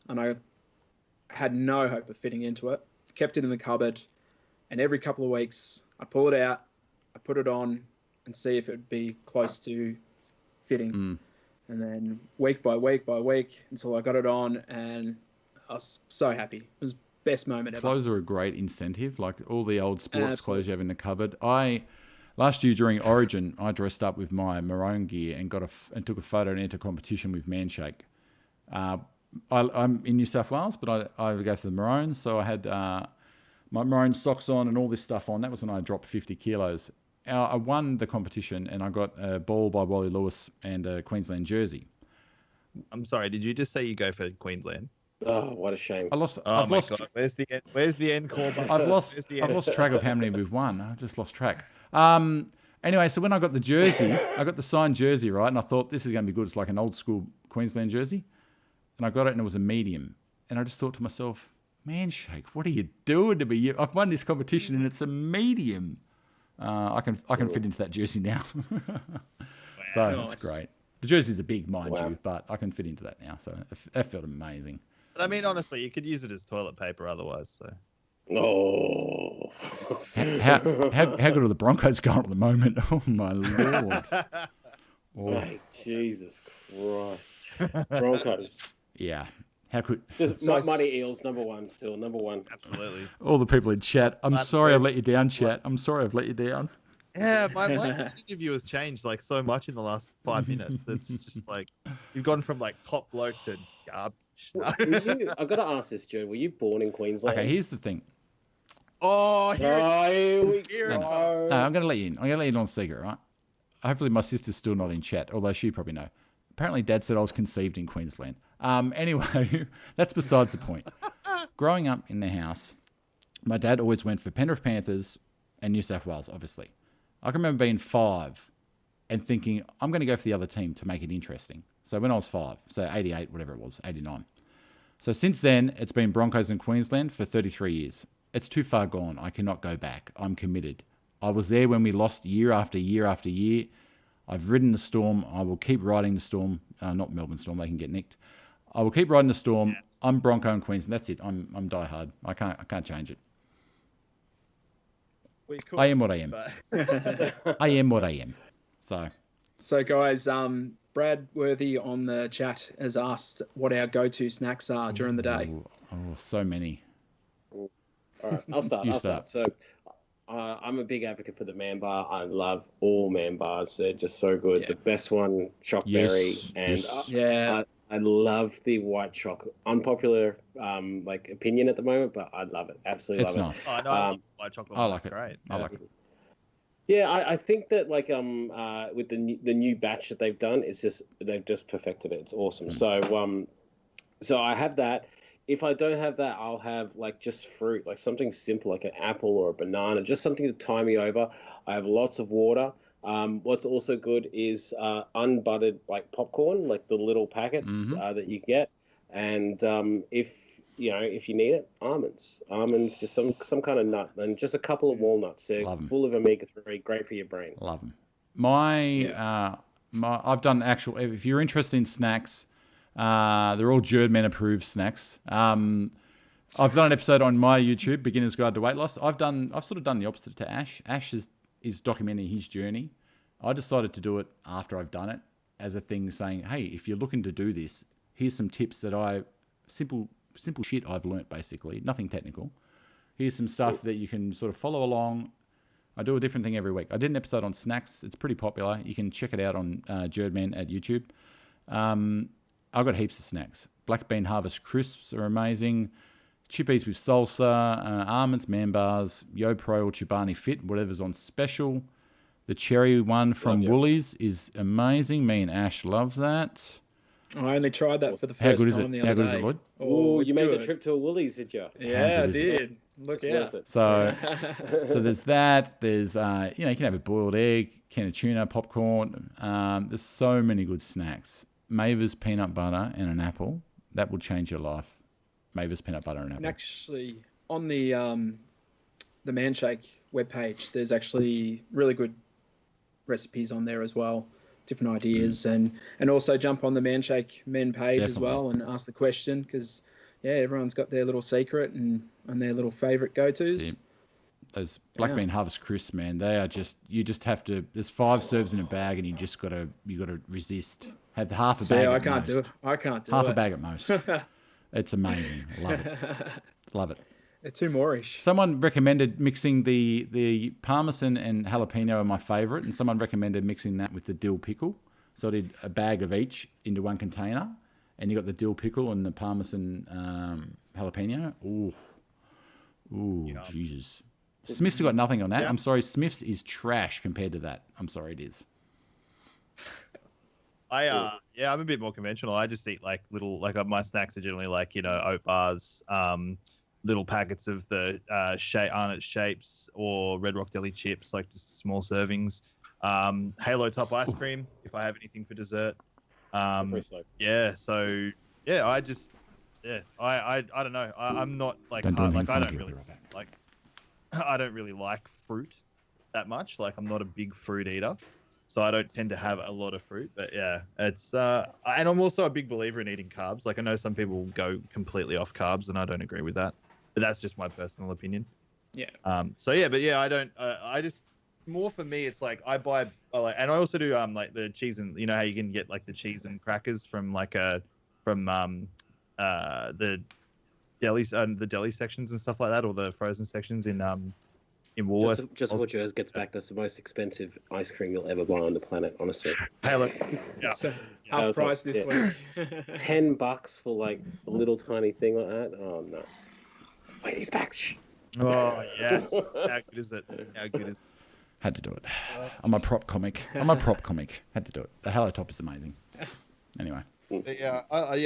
and I had no hope of fitting into it. Kept it in the cupboard, and every couple of weeks I pull it out, I put it on, and see if it would be close to fitting. And then week by week until I got it on, and I was so happy. It was the best moment ever. Clothes are a great incentive, like all the old sports clothes you have in the cupboard. Last year during Origin, I dressed up with my maroon gear and took a photo and entered a competition with Manshake. I'm in New South Wales, but I go for the maroons, so I had my maroon socks on and all this stuff on. That was when I dropped 50 kilos. I won the competition, and I got a ball by Wally Lewis and a Queensland jersey. I'm sorry, did you just say you go for Queensland? Oh, what a shame! I've lost. Where's the end call button? I've lost track of how many we've won. I've just lost track. Anyway, so when I got the jersey, I got the signed jersey, right? And I thought, this is going to be good. It's like an old school Queensland jersey. And I got it, and it was a medium. And I just thought to myself, Manshake, what are you doing to me? I've won this competition, and it's a medium. I can fit into that jersey now. So that's great. The jerseys are big, mind you, but I can fit into that now. So that felt amazing. But I mean, honestly, you could use it as toilet paper otherwise. So. Oh. How good are the Broncos going at the moment? Oh, my Lord. Mate, Jesus Christ. Broncos. Yeah. How could... Mighty Eels, number one. Absolutely. All the people in chat. I'm sorry I've let you down, chat. I'm sorry I've let you down. Yeah, my interview has changed like so much in the last 5 minutes. It's just like, you've gone from like top bloke to garbage. I've got to ask this, Joe. Were you born in Queensland? Okay, here's the thing. Here we go. No, I'm going to let you in. I'm going to let you in on secret, right? Hopefully my sister's still not in chat, although she probably know. Apparently Dad said I was conceived in Queensland. Anyway, that's besides the point. Growing up in the house, my dad always went for Penrith Panthers and New South Wales, obviously. I can remember being 5 and thinking, I'm going to go for the other team to make it interesting. So when I was 5, so 88, whatever it was, 89. So since then, it's been Broncos in Queensland for 33 years. It's too far gone. I cannot go back. I'm committed. I was there when we lost year after year after year. I've ridden the storm. I will keep riding the storm. Not Melbourne Storm, they can get nicked. I will keep riding the storm. Yeah. I'm Bronco in Queensland. That's it. I'm die hard. I can't change it. I am what I am. I am what I am. So guys, Brad Worthy on the chat has asked what our go-to snacks are during the day. Oh, so many. All right, I'll start. So I'm a big advocate for the man bar. I love all man bars. They're just so good. Yeah. The best one, chockberry, and I love the white chocolate. Unpopular opinion at the moment, but I love it. Absolutely love it. Oh, no, I love white chocolate. I like it. Great. I like it. Yeah, I think that with the new batch that they've done, they've just perfected it. It's awesome. So I have that. If I don't have that, I'll have just fruit, something simple like an apple or a banana, just something to tie me over. I have lots of water. What's also good is unbuttered like popcorn, like the little packets that you get. And if you need it, almonds, just some kind of nut, and just a couple of walnuts. They're full of omega-3, great for your brain. Love them. I've done actual. If you're interested in snacks, they're all Jerdman approved snacks. I've done an episode on my YouTube, Beginner's Guide to Weight Loss. I've sort of done the opposite to Ash. Ash is documenting his journey. I decided to do it after I've done it as a thing, saying, hey, if you're looking to do this, here's some tips that simple shit I've learnt, basically, nothing technical. Here's some stuff that you can sort of follow along. I do a different thing every week. I did an episode on snacks. It's pretty popular. You can check it out on Jerdman at YouTube. I've got heaps of snacks. Black bean harvest crisps are amazing. Chippies with salsa, almonds, man bars, Yo Pro or Chobani Fit, whatever's on special. The cherry one from Woolies is amazing. Me and Ash loves that. I only tried that for the first time the other day. How good is it, Lloyd? Oh, you made the trip to a Woolies, did you? Yeah, I did. Look out. So there's that. There's, you can have a boiled egg, can of tuna, popcorn. There's so many good snacks. Maver's peanut butter and an apple. That will change your life. Maver's peanut butter and apple. And actually, on the Manshake webpage, there's actually really good recipes on there as well, different ideas, and also jump on the Manshake Men page as well and ask the question, because everyone's got their little secret and their little favorite go-tos. Those black bean harvest crisps, man, they are you just have to. There's 5 serves in a bag, and you gotta resist. Have half a bag. I can't do it. Half a bag at most. It's amazing. Love it. They're too moreish. Someone recommended mixing the parmesan and jalapeno are my favourite, and someone recommended mixing that with the dill pickle. So I did a bag of each into one container, and you got the dill pickle and the parmesan jalapeno. Ooh, Jesus. Smith's got nothing on that. Yeah. I'm sorry, Smith's is trash compared to that. I'm sorry, it is. I'm a bit more conventional. I just eat my snacks are generally oat bars, little packets of the Arnott's shapes or Red Rock Deli chips, like just small servings. Halo top ice cream if I have anything for dessert. I don't know. I'm not I don't really like fruit that much. Like, I'm not a big fruit eater, so I don't tend to have a lot of fruit. But yeah, it's and I'm also a big believer in eating carbs. Like, I know some people go completely off carbs, and I don't agree with that. But that's just my personal opinion. Yeah. I don't. I just more for me, it's like I buy and I also do like the cheese and how you can get like the cheese and crackers from the delis, the deli sections and stuff like that, or the frozen sections in Woolworths. Just what yours gets back. That's the most expensive ice cream you'll ever buy on the planet, honestly. Hey, look, yeah. So half price this week. $10 for like a little tiny thing like that. Oh no! Wait, he's back. Oh yes. How good is it? Had to do it. I'm a prop comic. Had to do it. The Hello Top is amazing. Anyway. I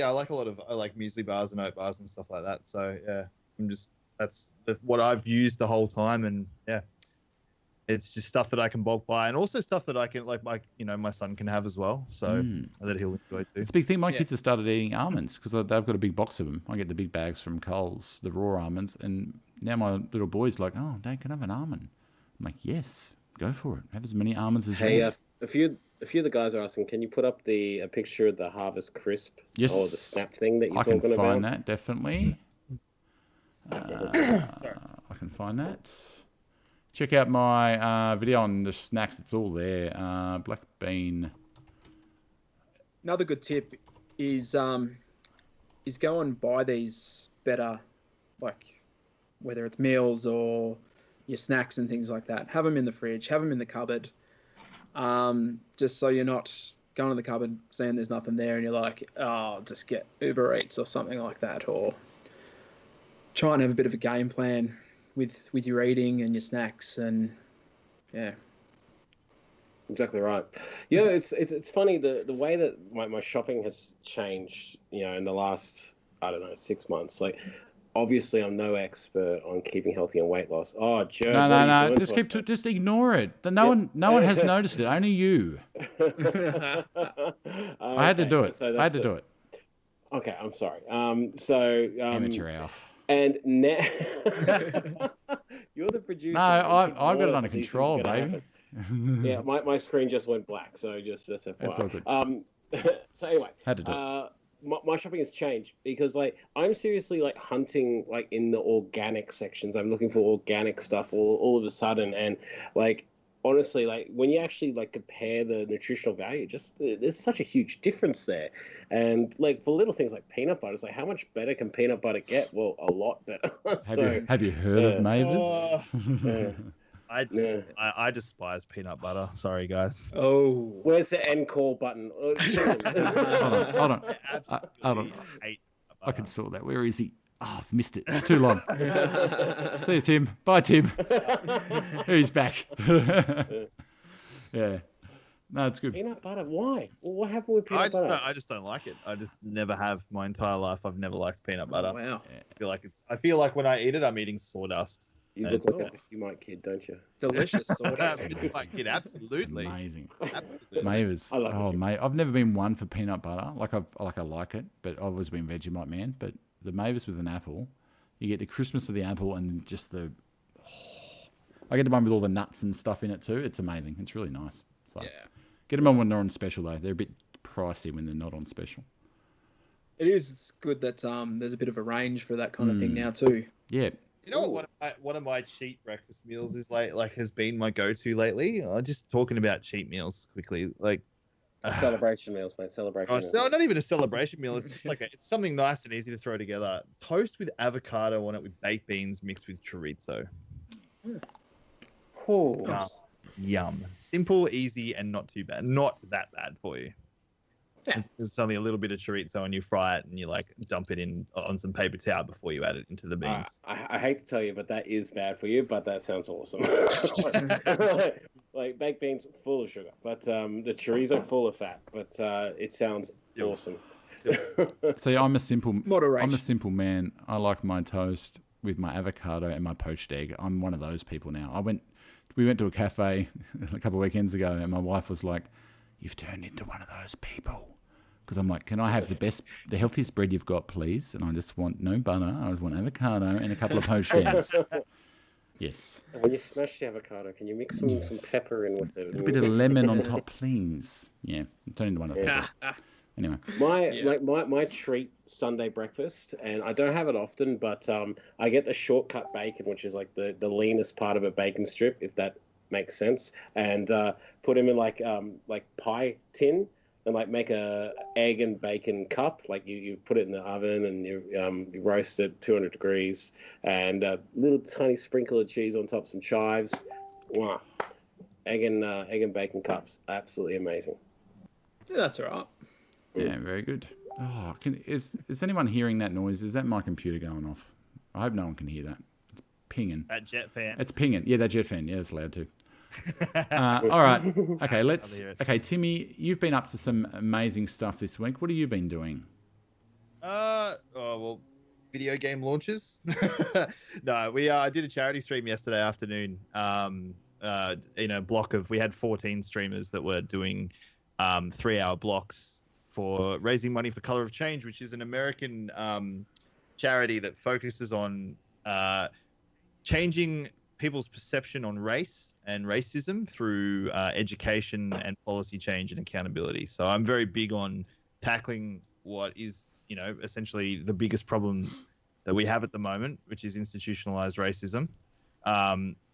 like I like muesli bars and oat bars and stuff like that. So yeah, that's what I've used the whole time, and yeah, it's just stuff that I can bulk buy, and also stuff that I can my son can have as well, so that he'll enjoy too. It's a big thing. My kids have started eating almonds because they've got a big box of them. I get the big bags from Coles, the raw almonds, and now my little boy's like, "Oh, Dad, can I have an almond?" I'm like, "Yes, go for it. Have as many almonds as you want." A few of the guys are asking, can you put up a picture of the Harvest Crisp or the snap thing that you're talking about? I can find that, definitely. I can find that. Check out my video on the snacks. It's all there. Black bean. Another good tip is go and buy these better, like whether it's meals or your snacks and things like that. Have them in the fridge. Have them in the cupboard. Just so you're not going to the cupboard, seeing there's nothing there, and you're like, oh, I'll just get Uber Eats or something like that, or try and have a bit of a game plan with your eating and your snacks, and yeah. Exactly right. Yeah, it's funny the way that my shopping has changed, in the last 6 months. Like, obviously I'm no expert on keeping healthy and weight loss. Oh, Joe. No. Just ignore it. No one has noticed it. Only you. I had to do it. I had to do it. Okay, I'm sorry. Amateur hour. And now you're the producer. No, I've got it under control, baby. Yeah, my screen just went black, so just that's FYI. That's all good. So anyway, had to do it. My shopping has changed because like I'm seriously like hunting like in the organic sections. I'm looking for organic stuff all of a sudden, and like honestly, like when you actually like compare the nutritional value, just there's such a huge difference there. And like for little things like peanut butter, it's like how much better can peanut butter get? Well, a lot better. Have you heard of Mavis? I despise peanut butter. Sorry, guys. Oh, where's the end call button? Hold on. I can sort that. Where is he? Oh, I've missed it. It's too long. See you, Tim. Bye, Tim. He's back. Yeah. No, it's good. Peanut butter? Why? Well, what happened with peanut butter? I just don't like it. I just never have my entire life. I've never liked peanut butter. Oh, wow. I feel like when I eat it, I'm eating sawdust. You look like a Vegemite kid, don't you? Delicious sawdust. Vegemite kid, absolutely. It's amazing. Absolutely. Mavis. I love mate, I've never been one for peanut butter. I like it, but I've always been Vegemite man. But the Mavis with an apple, you get the crispness of the apple and just the. I get the one with all the nuts and stuff in it too. It's amazing. It's really nice. So, Yeah. Get them on when they're on special though. They're a bit pricey when they're not on special. It is good that there's a bit of a range for that kind of thing now too. Yeah. You know what? One of my cheap breakfast meals is like has been my go-to lately. Just talking about cheap meals quickly, like celebration meals, mate. Celebration. meals. No, not even a celebration meal. It's just like it's something nice and easy to throw together. Toast with avocado on it with baked beans mixed with chorizo. Oh. Yum. Simple, easy, and not too bad. Not that bad for you. Yeah. There's only a little bit of chorizo and you fry it and you like dump it in on some paper towel before you add it into the beans. I hate to tell you, but that is bad for you, but that sounds awesome. Like baked beans full of sugar, but the chorizo full of fat, but it sounds awesome. See, I'm a simple man. I like my toast with my avocado and my poached egg. I'm one of those people now. We went to a cafe a couple of weekends ago, and my wife was like, "You've turned into one of those people." Because I'm like, "Can I have the healthiest bread you've got, please?" And I just want no butter. I just want avocado and a couple of poached eggs. Yes. When you smash the avocado, can you mix some pepper in with it? A bit of lemon on top, please. Yeah, I'm turning into one of those people. Anyway. My treat Sunday breakfast, and I don't have it often, but I get the shortcut bacon, which is like the leanest part of a bacon strip, if that makes sense, and put them in like pie tin, and like make a egg and bacon cup. Like you put it in the oven and you roast it 200 degrees, and a little tiny sprinkle of cheese on top, some chives. Wow. Egg and bacon cups, absolutely amazing. Yeah, that's all right. Yeah, very good. Oh, is anyone hearing that noise? Is that my computer going off? I hope no one can hear that. It's pinging. That jet fan. It's pinging. Yeah, that jet fan. Yeah, it's loud too. All right. Okay, Okay, Timmy, you've been up to some amazing stuff this week. What have you been doing? Well, video game launches. No, I did a charity stream yesterday afternoon. In a block we had 14 streamers that were doing 3-hour blocks for raising money for Color of Change, which is an American charity that focuses on changing people's perception on race and racism through education and policy change and accountability. So I'm very big on tackling what is, essentially the biggest problem that we have at the moment, which is institutionalized racism,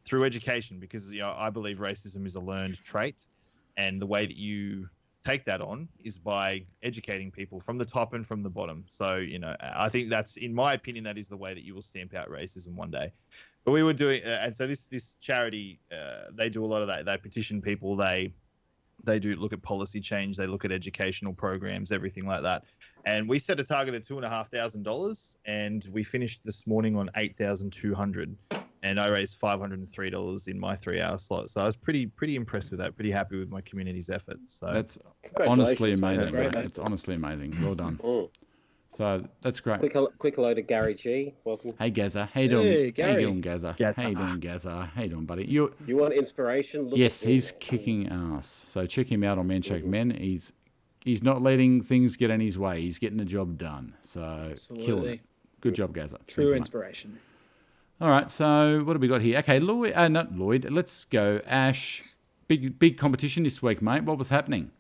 through education, because I believe racism is a learned trait, and the way that you take that on is by educating people from the top and from the bottom. So, I think that's, in my opinion, that is the way that you will stamp out racism one day. But we were doing, and so this charity, they do a lot of that. They petition people. They do look at policy change. They look at educational programs, everything like that. And we set a target of $2,500, and we finished this morning on $8,200. And I raised $503 in my 3-hour slot. So I was pretty impressed with that. Pretty happy with my community's efforts. So that's honestly amazing. It's honestly amazing. Well done. So that's great. Quick hello to Gary G. Welcome. Hey, Gazza. How you doing? Hey, How you Gary. doing, Gazza? How you doing, Gazza? How you doing, buddy? You want inspiration? Look Yes, at him, he's man. kicking ass. So check him out on Manshake Men. He's not letting things get in his way. He's getting the job done. So killing it. Absolutely. Good job, Gazza. Thank True you, mate. inspiration. All right, so what have we got here? Okay, Lloyd, not Lloyd. Let's go. Ash, big competition this week, mate. What was happening?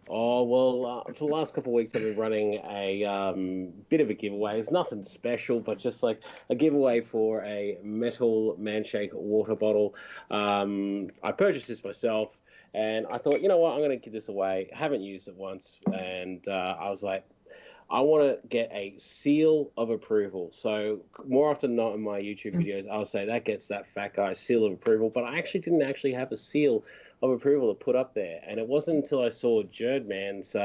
Oh, well, for the last couple of weeks, I've been running a bit of a giveaway. It's nothing special, but just like a giveaway for a metal Manshake water bottle. I purchased this myself, and I thought, you know what, I'm going to give this away. I haven't used it once, and I was like, I want to get a seal of approval. So more often than not in my YouTube videos, I'll say that gets that fat guy seal of approval, but I actually didn't have a seal of approval to put up there. And it wasn't until I saw Jerdman's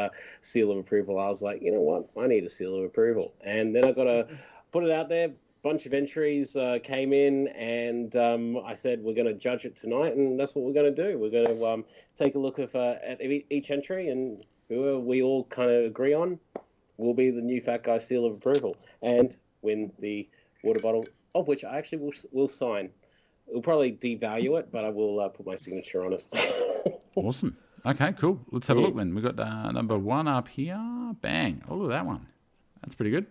seal of approval, I was like, you know what, I need a seal of approval. And then I got to put it out there. Bunch of entries came in, and I said we're going to judge it tonight, and that's what we're going to do. We're going to take a look at each entry, and whoever we all kind of agree on will be the new fat guy seal of approval and win the water bottle, of which I actually will sign. It'll probably devalue it, but I will put my signature on it. Awesome. Okay, cool. Let's have a look then. We've got number 1 up here. Bang. Oh, look at that one. That's pretty good.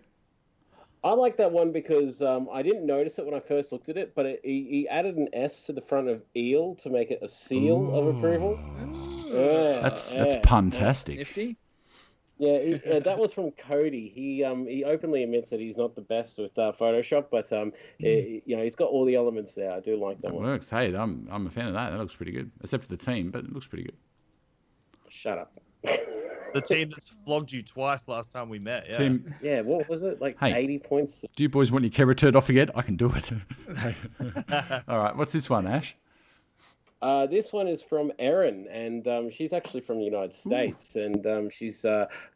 I like that one because I didn't notice it when I first looked at it, but he added an S to the front of eel to make it a seal of approval. That's puntastic. Nifty. Yeah, that was from Cody. He openly admits that he's not the best with Photoshop, but he's got all the elements there. I do like that It one. works. Hey, I'm a fan of that. That looks pretty good. Except for the team, but it looks pretty good. Shut up. The team that's flogged you twice last time we met. Yeah. Team, Yeah, what was it? Like Hey. 80 points? do you boys want your camera turned off again? I can do it. All right, what's this one, Ash? This one is from Erin, and she's actually from the United States, and she's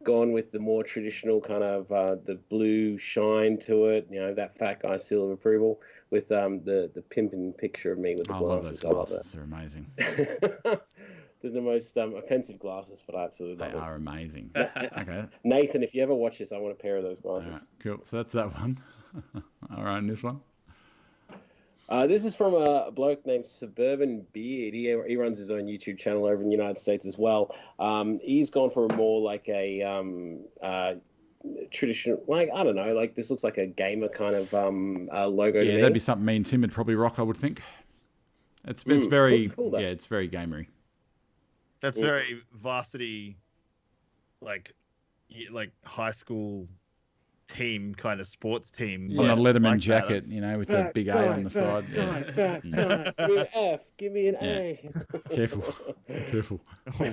gone with the more traditional kind of the blue shine to it, that fat guy seal of approval with the pimping picture of me with the I love those glasses. glasses. They're amazing. They're the most offensive glasses, but I absolutely They love them. are amazing. Okay. Nathan, if you ever watch this, I want a pair of those All glasses. right, cool. So that's that one. All right, and this one? This is from a bloke named Suburban Beard. He runs his own YouTube channel over in the United States as well. He's gone for a more like a traditional, like, I don't know, like this looks like a gamer kind of logo. Yeah, to me. that'd be something me and Tim would probably rock, I would think. It's very, looks cool, though. yeah, it's very gamery. That's very varsity, like high school team kind of sports team. On a Letterman like that. Jacket, with the big A on the side. Fat guy. Give me an F. Give me an A. Careful. All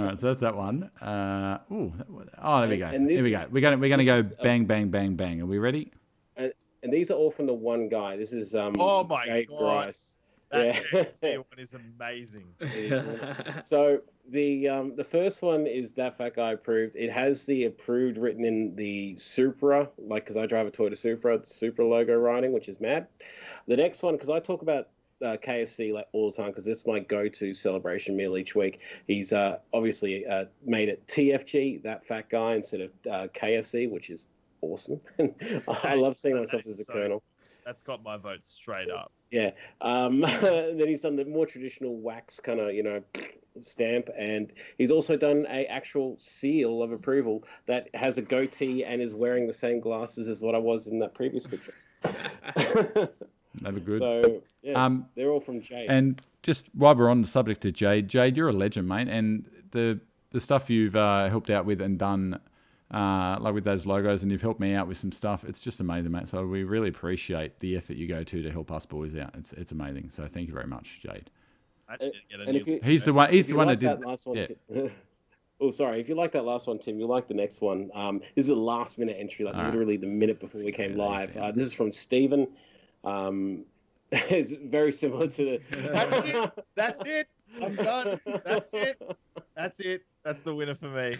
right, so that's that one. There we go. And this- Here we go. We're gonna go this is, bang, bang, bang, bang. Are we ready? And these are all from the one guy. This is Oh my Jake God. Bryce. That Yeah. KFC one is amazing. So the first one is that fat guy approved. It has the approved written in the Supra, like because I drive a Toyota Supra, the Supra logo writing, which is mad. The next one, because I talk about KFC like all the time because it's my go-to celebration meal each week. He's obviously made it TFG, that fat guy, instead of KFC, which is awesome. I love seeing myself as a colonel. That's got my vote straight up. Yeah. Then he's done the more traditional wax kind of, stamp, and he's also done a actual seal of approval that has a goatee and is wearing the same glasses as what I was in that previous picture. They look good. So, yeah, they're all from Jade. And just while we're on the subject of Jade, you're a legend, mate. And the stuff you've helped out with and done, like with those logos, and you've helped me out with some stuff. It's just amazing, mate. So we really appreciate the effort you go to help us boys out. It's amazing. So thank you very much, Jade. He's the one. He's the one that did. Yeah. Oh, sorry. If you like that last one, Tim, you'll like the next one. This is a last-minute entry, like literally the minute before we came live. This is from Stephen. It's very similar to the... That's it. I'm done. That's it. That's the winner for me.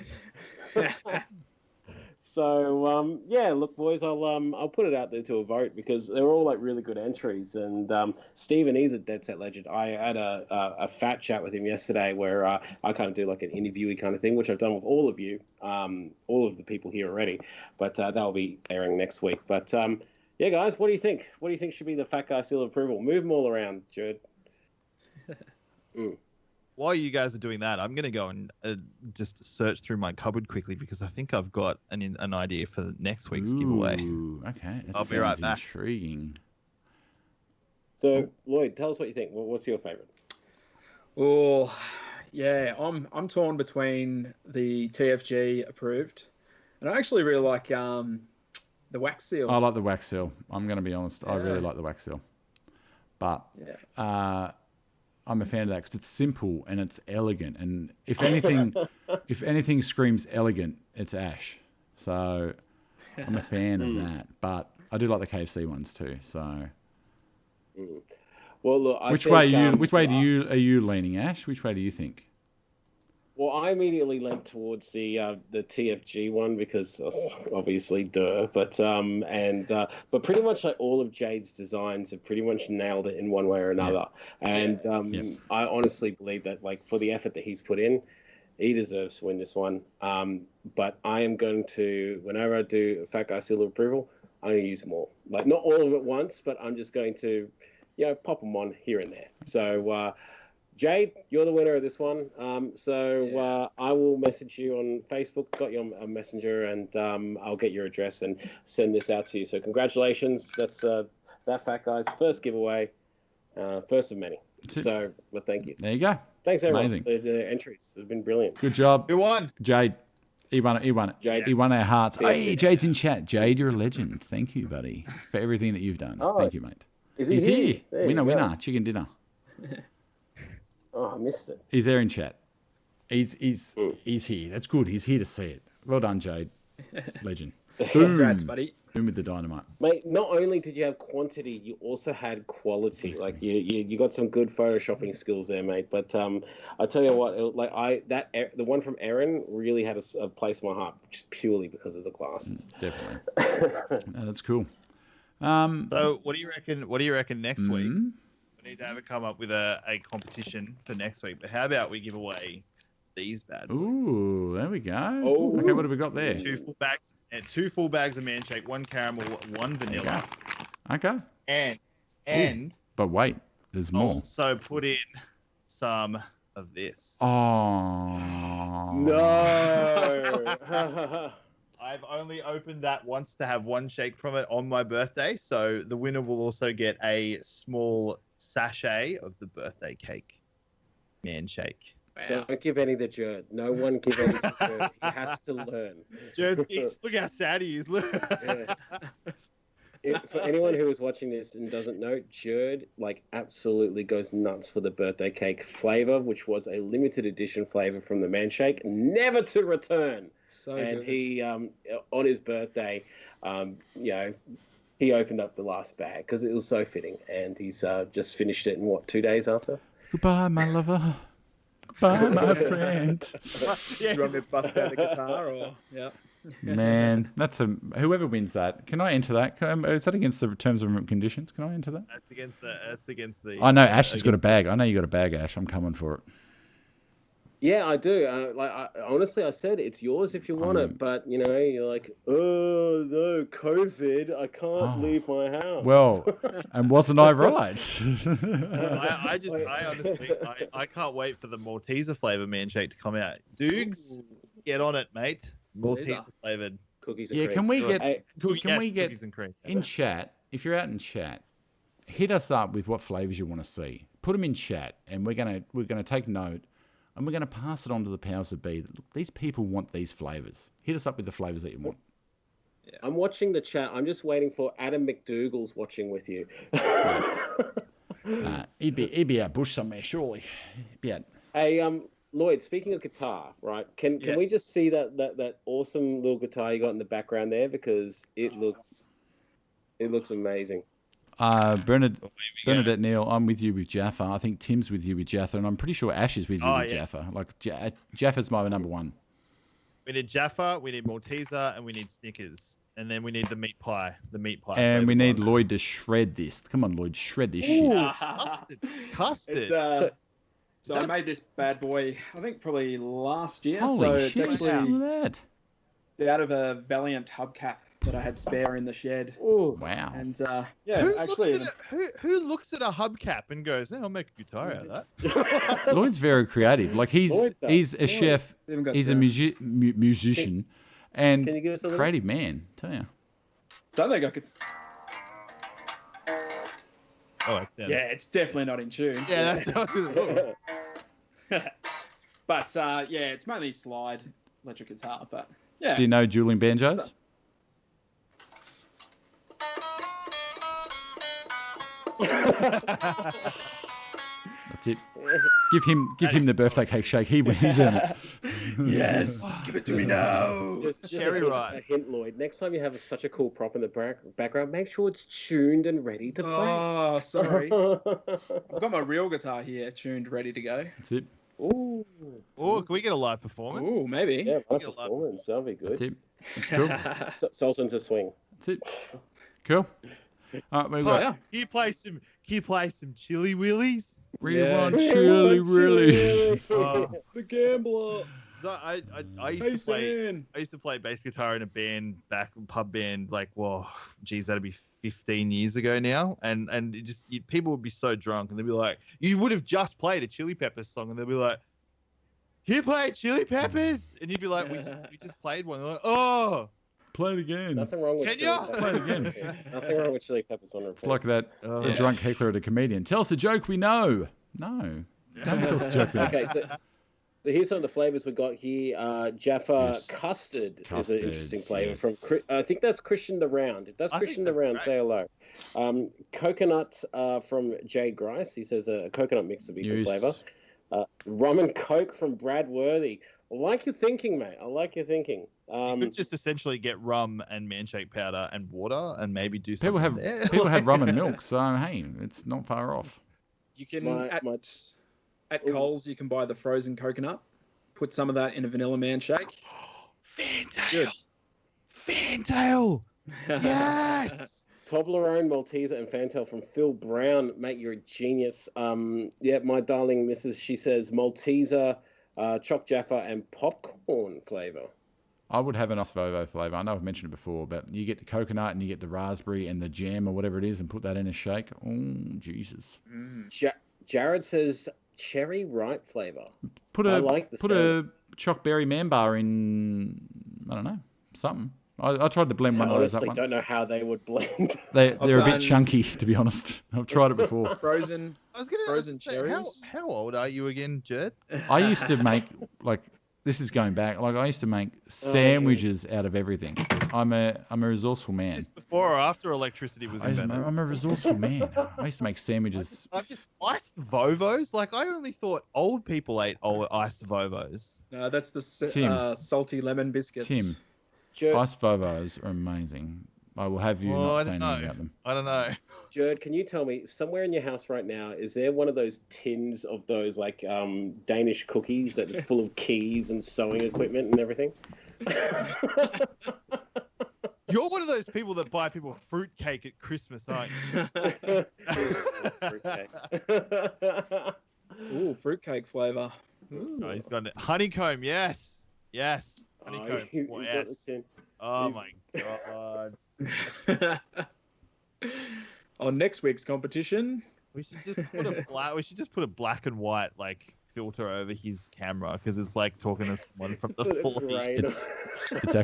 So yeah, look, boys, I'll put it out there to a vote because they're all like really good entries. And Stephen, he's a dead set legend. I had a fat chat with him yesterday where I kind of do like an interviewee kind of thing, which I've done with all of you, all of the people here already. But that'll be airing next week. But yeah, guys, what do you think? What do you think should be the fat guy seal of approval? Move them all around, Jared. While you guys are doing that, I'm going to go and just search through my cupboard quickly because I think I've got an idea for next week's giveaway. Okay. I'll be right back. Intriguing. So, Lloyd, tell us what you think. What's your favorite? Oh, yeah, I'm torn between the TFG approved, and I actually really like the wax seal. I like the wax seal. I'm going to be honest. I really like the wax seal. But I'm a fan of that because it's simple and it's elegant. And if anything screams elegant, it's Ash. So I'm a fan of that. But I do like the KFC ones too. So well, look, which way are you leaning, Ash? Which way do you think? Well, I immediately leant towards the TFG one because obviously, duh. But but pretty much like all of Jade's designs have pretty much nailed it in one way or another. Yeah. And I honestly believe that like for the effort that he's put in, he deserves to win this one. But I am going to, whenever I do a Fat Guy Seal of Approval, I'm going to use them all. Like not all of it at once, but I'm just going to, pop them on here and there. So. Jade, you're the winner of this one. I will message you on Facebook, got you on Messenger, and I'll get your address and send this out to you. So congratulations. That's that fat guy's first giveaway, first of many. So, well, thank you. There you go. Thanks, everyone. Amazing. The entries have been brilliant. Good job. Who won? Jade. He won it. Jade. He won our hearts. Hey, Jade's in chat. Jade, you're a legend. Thank you, buddy, for everything that you've done. Thank you, mate. He's here. Winner. Chicken dinner. Oh, I missed it. He's there in chat. He's here. That's good. He's here to see it. Well done, Jade. Legend. Boom. Congrats, buddy. Boom with the dynamite. Mate, not only did you have quantity, you also had quality. Like you got some good photoshopping skills there, mate. But I tell you what, the one from Erin really had a place in my heart, just purely because of the glasses. Definitely. That's cool. So what do you reckon? What do you reckon next week? We need to have it come up with a competition for next week. But how about we give away these bad boys? Ooh, there we go. Oh. Okay, what have we got there? Two full bags of man shake, one caramel, one vanilla. Okay. And but wait, there's more. Also put in some of this. Oh no. I've only opened that once to have one shake from it on my birthday, so the winner will also get a small sachet of the birthday cake man shake. Wow. Don't give any to Jared. No one give any to Jared. He has to learn. Jared, look how sad he is. Look. Yeah. For anyone who is watching this and doesn't know, Jared absolutely goes nuts for the birthday cake flavor, which was a limited edition flavor from the man shake, never to return. So and good. he, on his birthday, he opened up the last bag because it was so fitting, and he's just finished it in 2 days after. Goodbye, my lover. Goodbye, my friend. You want me to bust out the guitar or Man, whoever wins that. Can I enter that? Is that against the terms and conditions? Can I enter that? That's against the. I know Ash has got a bag. I know you got a bag, Ash. I'm coming for it. Yeah, I do. Honestly, I said it's yours if you want it, but you're like, oh no, COVID, I can't leave my house. Well, and wasn't I right? I honestly can't wait for the Malteser flavor man shake to come out. Dukes, get on it, mate. Malteser flavored cookies and cream. Can we get cookies and cream in chat? If you're out in chat, hit us up with what flavors you want to see. Put them in chat, and we're gonna take note. And we're going to pass it on to the powers that be. These people want these flavors. Hit us up with the flavors that you want. Yeah. I'm watching the chat. I'm just waiting for Adam McDougall's watching with you. He'd be out bush somewhere, surely. He'd be out. Hey, Lloyd, speaking of guitar, right? Can we just see that awesome little guitar you got in the background there? Because it looks amazing. Bernadette Neal, I'm with you with Jaffa. I think Tim's with you with Jaffa, and I'm pretty sure Ash is with you with Jaffa. Like Jaffa's my number one. We need Jaffa, we need Malteser, and we need Snickers. And then we need the meat pie. And we need one. Lloyd to shred this. Come on, Lloyd, shred this Ooh, shit. Custard. It's, so I made this bad boy, I think probably last year. Holy so shit! it's actually Look at that. out of a Valiant hubcap that I had spare in the shed. Ooh. Wow. And who looks at a hubcap and goes, "I'll make a guitar out of that." Lloyd's very creative. Like he's a chef. Even He's a musician and Can you give us a little? creative man. Tell you. don't think I could. Oh, Yeah, it's definitely not in tune. yeah, that's But yeah, it's mainly slide electric guitar. But yeah, Do you know dueling banjos? That's it. Give him the birthday cake shake. He's earned it. yes, give it to me now. Just Cherry a hint, Lloyd. Next time you have such a cool prop in the background, make sure it's tuned and ready to play. Oh, sorry. I've got my real guitar here, tuned, ready to go. That's it. Ooh. Oh, can we get a live performance? Ooh, maybe. Yeah, my Get a lot. performance. That'll be That's good. it. That's cool. Sultan to swing. That's it. Cool. All right, we Oh, got Can you play some Chili Willies? we Yeah. want chili really. Oh. The Gambler. So I used to play bass guitar in a pub band, like, whoa, geez, that'd be 15 years ago now. And people would be so drunk and they'd be like, you would have just played a Chili Peppers song and they'd be like, you played Chili Peppers? And you'd be like, we just played one. They're like, oh. Play it again. Nothing wrong with Can Chili ya? Peppers. Play it again. Nothing wrong with Chili Peppers on It's like that the Yeah. drunk heckler at a comedian. Tell us a joke we know. No. Don't tell us a joke we know. Okay, so here's some of the flavors we got here. Jaffa Yes. custard is Custards, an interesting flavor from. yes. I think that's Christian the Round. If that's I think Christian the that's Round, great. say hello. Coconut from Jay Grice. He says a coconut mix would be good Yes. flavor. Rum and Coke from Brad Worthy. I like your thinking, mate. I like your thinking. You could just essentially get rum and manshake powder and water and maybe do something People there. have rum and milk, so hey, it's not far off. You can My- at Coles you can buy the frozen coconut. Put some of that in a vanilla man shake. Fantail. Fantail. Yes. Toblerone, Malteser, and Fantail from Phil Brown. Mate, you're a genius. Yeah, my darling missus, she says Malteser, Choc Jaffa, and popcorn flavor. I would have an Osvovo flavour. I know I've mentioned it before, but you get the coconut and you get the raspberry and the jam or whatever it is and put that in a shake. Oh, Jesus. Jared says cherry ripe flavor. Put I a like the put a choc berry man bar in, I don't know, something. I tried to blend I one of those up honestly once. don't know how they would blend. They're a done- bit chunky, to be honest. I've tried it before. Frozen. I was gonna Frozen say, cherries? How old are you again, Jed? I used to make, like, this is going back, like I used to make sandwiches out of everything. I'm a resourceful man. Just before or after electricity was invented? I'm a resourceful man. I used to make sandwiches. I've just iced Vovos. Like I only thought old people ate iced Vovos. No, that's the Tim. salty lemon biscuits. Tim, iced Vovos are amazing. I will have you Well, not I say don't anything know. about them. I don't know. Jared, can you tell me, somewhere in your house right now, is there one of those tins of those like Danish cookies that is full of keys and sewing equipment and everything? You're one of those people that buy people fruitcake at Christmas, aren't you? Fruitcake. Ooh, fruitcake flavour. Oh, he's got it. Honeycomb, yes. Yes. Oh, Honeycomb. you got the yes. tin. Oh my god. On next week's competition. We should just put a black and white like filter over his camera because it's like talking to someone from the Put a 40s. grey- It's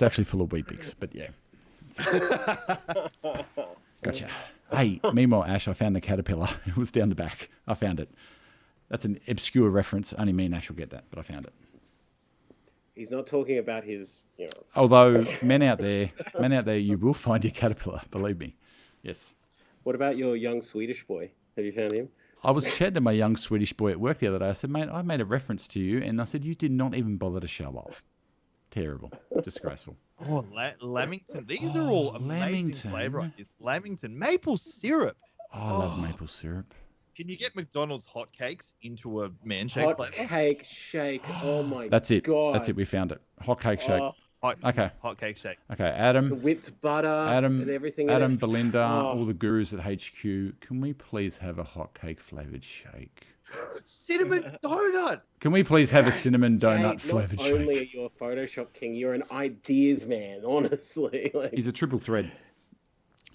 actually full of wheat bix, but yeah. Gotcha. Hey, meanwhile, Ash, I found the caterpillar. It was down the back. I found it. That's an obscure reference. Only me and Ash will get that, but I found it. He's not talking about his, Although men out there, you will find your caterpillar. Believe me. Yes. What about your young Swedish boy? Have you found him? I was chatting to my young Swedish boy at work the other day. I said, mate, I made a reference to you, and I said, you did not even bother to show up. Terrible. Disgraceful. Oh, Lamington. These are all amazing Lamington. flavor. Lamington maple syrup. Oh, I love maple syrup. Can you get McDonald's hotcakes into a man shake flavor? Hotcake shake. Oh my That's it. god. That's it. We found it. Hot cake shake. Oh, Okay. Hotcake shake. Okay. the Adam, whipped butter and everything. in it. Belinda, Oh. all the gurus at HQ. Can we please have a hot cake flavored shake? Cinnamon donut. Can we please have a cinnamon Jake, donut flavored not only shake? are you a Photoshop king, you're an ideas man, honestly. Like, He's a triple thread.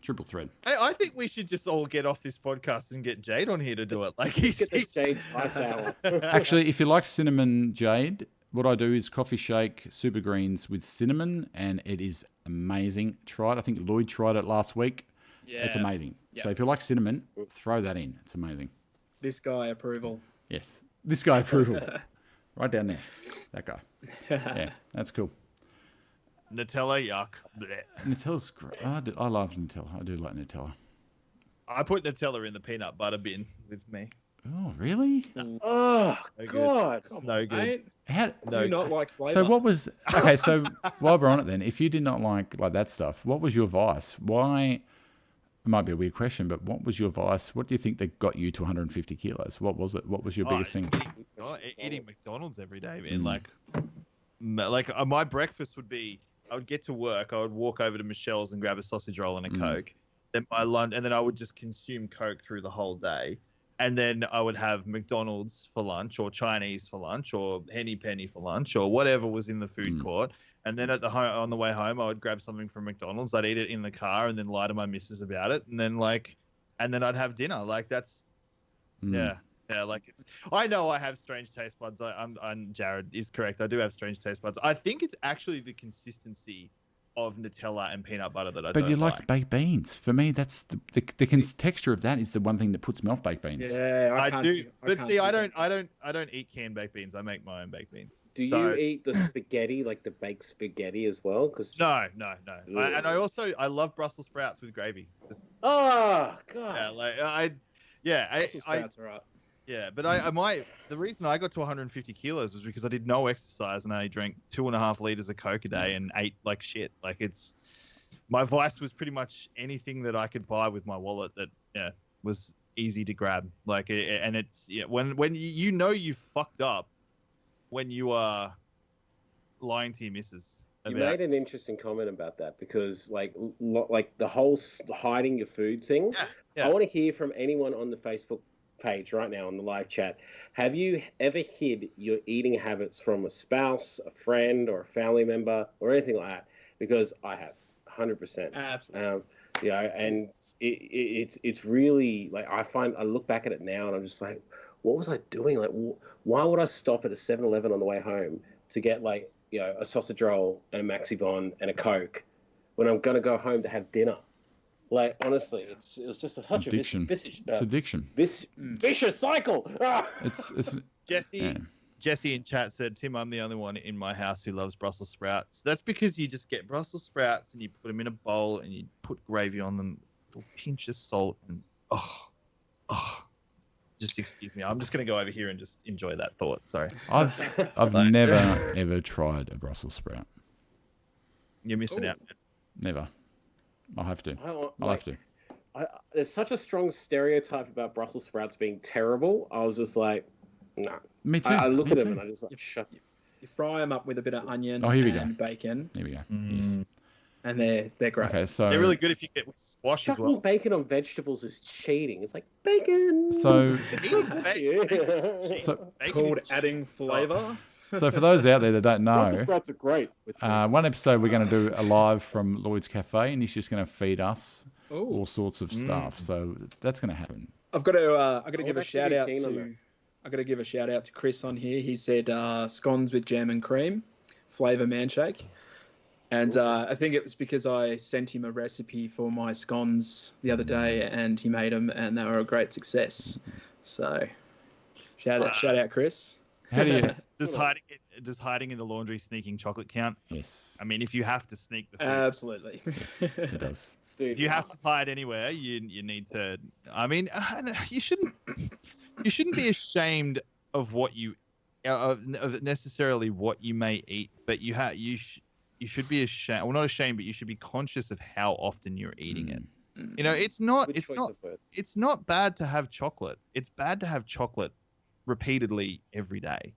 Triple thread. I think we should just all get off this podcast and get Jade on here to do it. Like get the Jade ice hour. Actually, if you like cinnamon jade, what I do is coffee shake super greens with cinnamon, and it is amazing. Try it. I think Lloyd tried it last week. Yeah. It's amazing. Yeah. So if you like cinnamon, throw that in. It's amazing. This guy approval. Yes. This guy approval. Right down there. That guy. Yeah, that's cool. Nutella, yuck. Blech. Nutella's great. I love Nutella. I do like Nutella. I put Nutella in the peanut butter bin with me. Oh, really? Oh No good. god. It's no good. Mate, How, do you not like flavour? so what was... Okay, so while we're on it then, if you did not like that stuff, what was your vice? Why... It might be a weird question, but what was your vice? What do you think that got you to 150 kilos? What was it? What was your biggest thing? Eating McDonald's every day, man. Like my breakfast would be, I would get to work, I would walk over to Michelle's and grab a sausage roll and a Coke. Then my lunch, and then I would just consume Coke through the whole day. And then I would have McDonald's for lunch, or Chinese for lunch, or Henny Penny for lunch, or whatever was in the food court. And then on the way home, I would grab something from McDonald's. I'd eat it in the car, and then lie to my missus about it. And then I'd have dinner. Like that's, yeah. Like it's. I know I have strange taste buds. I'm Jared is correct. I do have strange taste buds. I think it's actually the consistency of Nutella and peanut butter that I don't like. But you like baked beans. For me, that's the texture of that is the one thing that puts me off baked beans. Yeah, I can't do. But can't see, I do don't eat canned baked beans. I make my own baked beans. Do you eat the spaghetti, like the baked spaghetti as well? Cause... No. I love Brussels sprouts with gravy. Oh god. Brussels sprouts are up. Yeah, but the reason I got to 150 kilos was because I did no exercise and I drank 2.5 liters of Coke a day and ate like shit. Like my vice was pretty much anything that I could buy with my wallet that was easy to grab. Like, and it's when you know you fucked up when you are lying to your missus. You made an interesting comment about that because like the whole hiding your food thing. Yeah. I want to hear from anyone on the Facebook page right now on the live chat. Have you ever hid your eating habits from a spouse, a friend, or a family member, or anything like that? Because I have, 100%. Absolutely. And it's really like I look back at it now and I'm just like, what was I doing? Like, why would I stop at a 7-Eleven on the way home to get like a sausage roll and a Maxi Bon and a Coke when I'm gonna go home to have dinner? Like, honestly, it was just such Addiction. It's addiction. Vicious cycle. Ah! It's Jesse in chat said, Tim, I'm the only one in my house who loves Brussels sprouts. That's because you just get Brussels sprouts and you put them in a bowl and you put gravy on them, a little pinch of salt, and just excuse me. I'm just going to go over here and just enjoy that thought. Sorry. I've never ever tried a Brussels sprout. You're missing out. Never. I'll have to. I'll have to. There's such a strong stereotype about Brussels sprouts being terrible. I was just like, no. Me too. I look Me at them too. and I just like, shut. You fry them up with a bit of onion go. and bacon, Here we go. Yes. and they're great. Okay, so They're really good if you get with squash as Chucking well. bacon on vegetables is cheating. It's like bacon. So Called adding flavour. So for those out there that don't Brussels know, sprouts are great. one episode we're going to do a live from Lloyd's Cafe, and he's just going to feed us Ooh. all sorts of stuff. So that's going to happen. I've got to give would a actually shout be out keen on to. that. I've got to give a shout out to Chris on here. He said scones with jam and cream, flavour man shake. And I think it was because I sent him a recipe for my scones the other day, and he made them, and they were a great success. So, shout out, Chris. How do you? Does hiding in the laundry sneaking chocolate count? Yes. I mean, if you have to sneak the food, Absolutely. Yes, it does. Dude, if you have to hide anywhere, you need to. I mean, you shouldn't be ashamed of what you, of necessarily what you may eat, but you should be ashamed. Well, not ashamed, but you should be conscious of how often you're eating it. You know, it's not Good choice of words. it's not bad to have chocolate. It's bad to have chocolate repeatedly every day.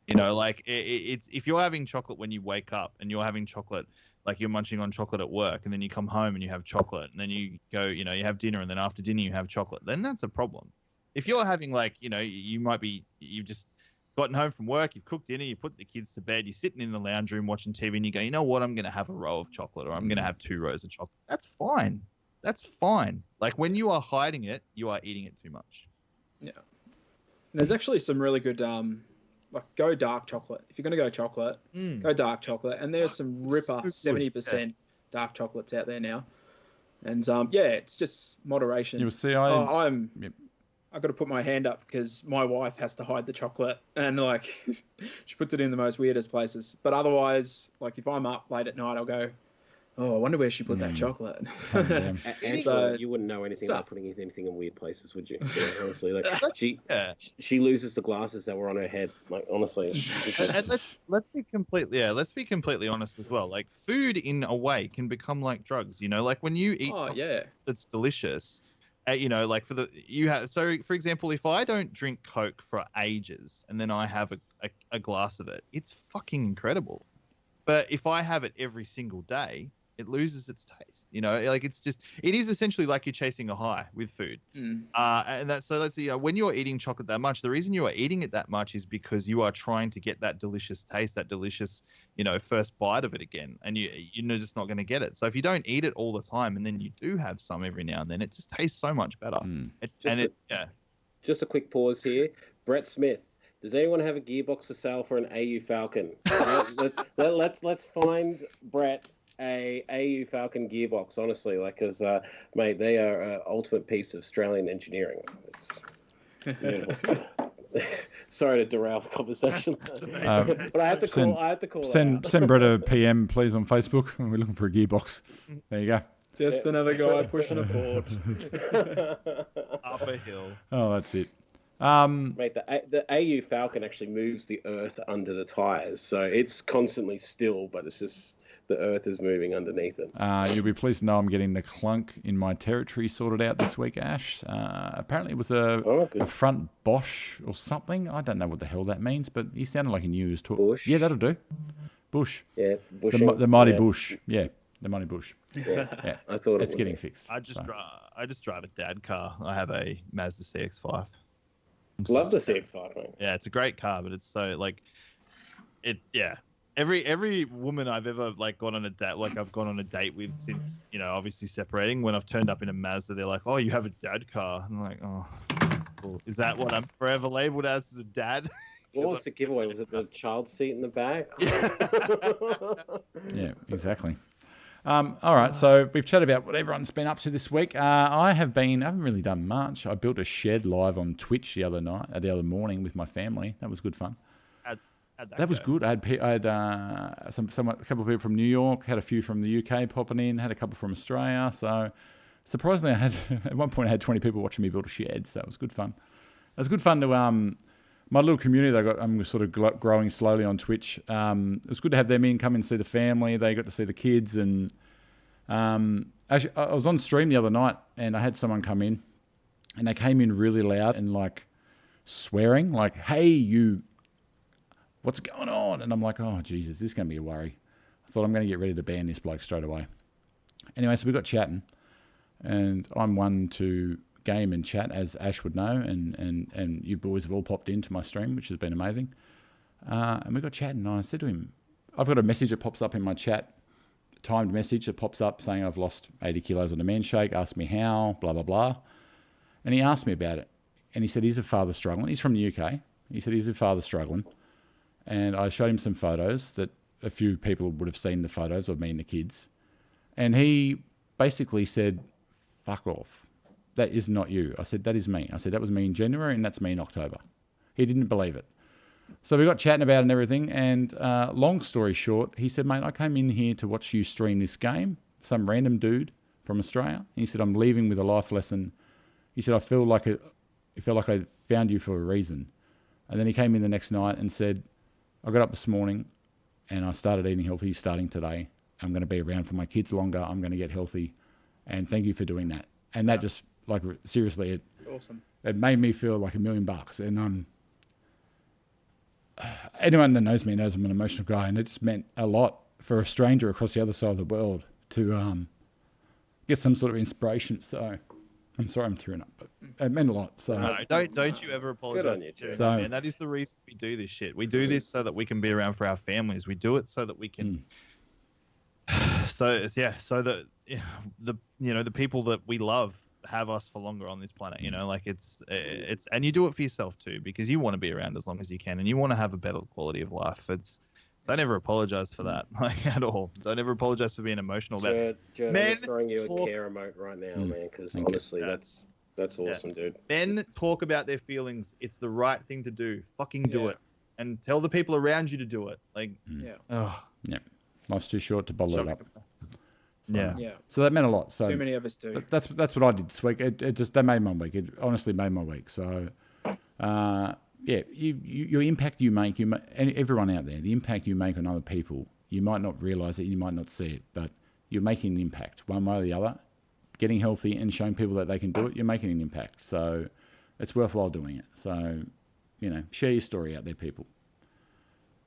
You know, like it's if you're having chocolate when you wake up and you're having chocolate, like you're munching on chocolate at work, and then you come home and you have chocolate, and then you go, you know, you have dinner, and then after dinner you have chocolate, then that's a problem. If you're having like, you know, you've just gotten home from work, you've cooked dinner, you put the kids to bed, you're sitting in the lounge room watching TV, and you go, you know what, I'm going to have a row of chocolate, or I'm going to have 2 rows of chocolate. That's fine. That's fine. Like when you are hiding it, you are eating it too much. Yeah. And there's actually some really good, like go dark chocolate. If you're going to go chocolate, go dark chocolate. And there's some ripper 70% dark chocolates out there now. And yeah, it's just moderation. You'll see, I got to put my hand up because my wife has to hide the chocolate, and like she puts it in the most weirdest places. But otherwise, like if I'm up late at night, I'll go, oh, I wonder where she put that chocolate. Angela, you wouldn't know anything about putting anything in weird places, would you? Yeah, honestly, like she loses the glasses that were on her head. Like honestly, and let's be completely honest as well. Like food, in a way, can become like drugs. You know, like when you eat something that's delicious. You know, like for example, if I don't drink Coke for ages and then I have a glass of it, it's fucking incredible. But if I have it every single day, it loses its taste. You know, like it is essentially like you're chasing a high with food. And let's see, when you're eating chocolate that much, the reason you are eating it that much is because you are trying to get that delicious taste, that delicious, you know, first bite of it again, and you're just not going to get it. So if you don't eat it all the time, and then you do have some every now and then, it just tastes so much better. Just a quick pause here. Brett Smith. Does anyone have a gearbox to sell for an AU Falcon? Let's find Brett a AU Falcon gearbox, honestly, like, because mate, they are an ultimate piece of Australian engineering. Sorry to derail the conversation, but I have to call. Send Brett a PM, please, on Facebook. We're looking for a gearbox. There you go. Just another guy pushing a Ford up a hill. Oh, that's it. Mate, the AU Falcon actually moves the earth under the tires, so it's constantly still, but it's just the earth is moving underneath it. You'll be pleased to know I'm getting the clunk in my territory sorted out this week, Ash. Apparently it was a front Bosch or something. I don't know what the hell that means, but he sounded like he knew he was talking. Bush? Yeah, that'll do. Bush. Yeah, Bush. The mighty Bush. Yeah, the mighty Bush. Yeah. I thought it's getting fixed. I just drive a dad car. I have a Mazda CX-5. Love the CX-5, mate. Yeah, it's a great car, but it's so like it. Yeah, every woman I've ever like gone on a date, like I've gone on a date with since, you know, obviously separating. When I've turned up in a Mazda, they're like, "Oh, you have a dad car." And I'm like, "Oh, cool. Is that what I'm forever labeled as a dad?" What was the giveaway? Was it the child seat in the back? Yeah, exactly. All right, so we've chatted about what everyone's been up to this week. I haven't really done much. I built a shed live on Twitch the other morning with my family. That was good fun. That was good. I had a couple of people from New York, had a few from the UK popping in, had a couple from Australia. So surprisingly, at one point I had 20 people watching me build a shed. So it was good fun. It was good fun to my little community that I'm sort of growing slowly on Twitch. It was good to have them in, come and see the family. They got to see the kids, and actually, I was on stream the other night, and I had someone come in, and they came in really loud and like swearing, like, "Hey, you, what's going on?" And I'm like, "Oh Jesus, this is gonna be a worry." I thought I'm gonna get ready to ban this bloke straight away. Anyway, so we got chatting, and I'm one to game and chat, as Ash would know, and you boys have all popped into my stream, which has been amazing. And we got chatting, and I said to him, I've got a message that pops up in my chat, a timed message that pops up saying I've lost 80 kilos on a man shake, ask me how, blah, blah, blah. And he asked me about it. And he said, is the father struggling? He's from the UK. He said, is the father struggling? And I showed him some photos that a few people would have seen the photos of me and the kids. And he basically said, fuck off. That is not you. I said, that is me. I said, that was me in January and that's me in October. He didn't believe it. So we got chatting about it and everything. And long story short, he said, mate, I came in here to watch you stream this game. Some random dude from Australia. And he said, I'm leaving with a life lesson. He said, it felt like I found you for a reason. And then he came in the next night and said, I got up this morning and I started eating healthy starting today. I'm going to be around for my kids longer. I'm going to get healthy. And thank you for doing that. and that just like seriously, Awesome. it made me feel like $1 million. And anyone that knows me knows I'm an emotional guy, and it just meant a lot for a stranger across the other side of the world to get some sort of inspiration. So I'm sorry I'm tearing up, but it meant a lot. So No, don't you ever apologize. So, man. That is the reason we do this shit. We do this so that we can be around for our families. We do it so that we can. So that the people that we love have us for longer on this planet. Like it's and you do it for yourself too, because you want to be around as long as you can, and you want to have a better quality of life. Don't ever apologize for that, like at all. Don't ever apologize for being emotional about it. Jared, I'm just throwing you a care emote right now, man, because honestly, that's awesome, dude. Men talk about their feelings. It's the right thing to do. Fucking do it, and tell the people around you to do it. Like, life's too short to bottle it up. So, So that meant a lot. So too many of us do. That's what I did this week. That made my week. It honestly made my week. So, your impact you make, and everyone out there, the impact you make on other people, you might not realize it, you might not see it, but you're making an impact one way or the other. Getting healthy and showing people that they can do it, you're making an impact. So it's worthwhile doing it. So, share your story out there, people.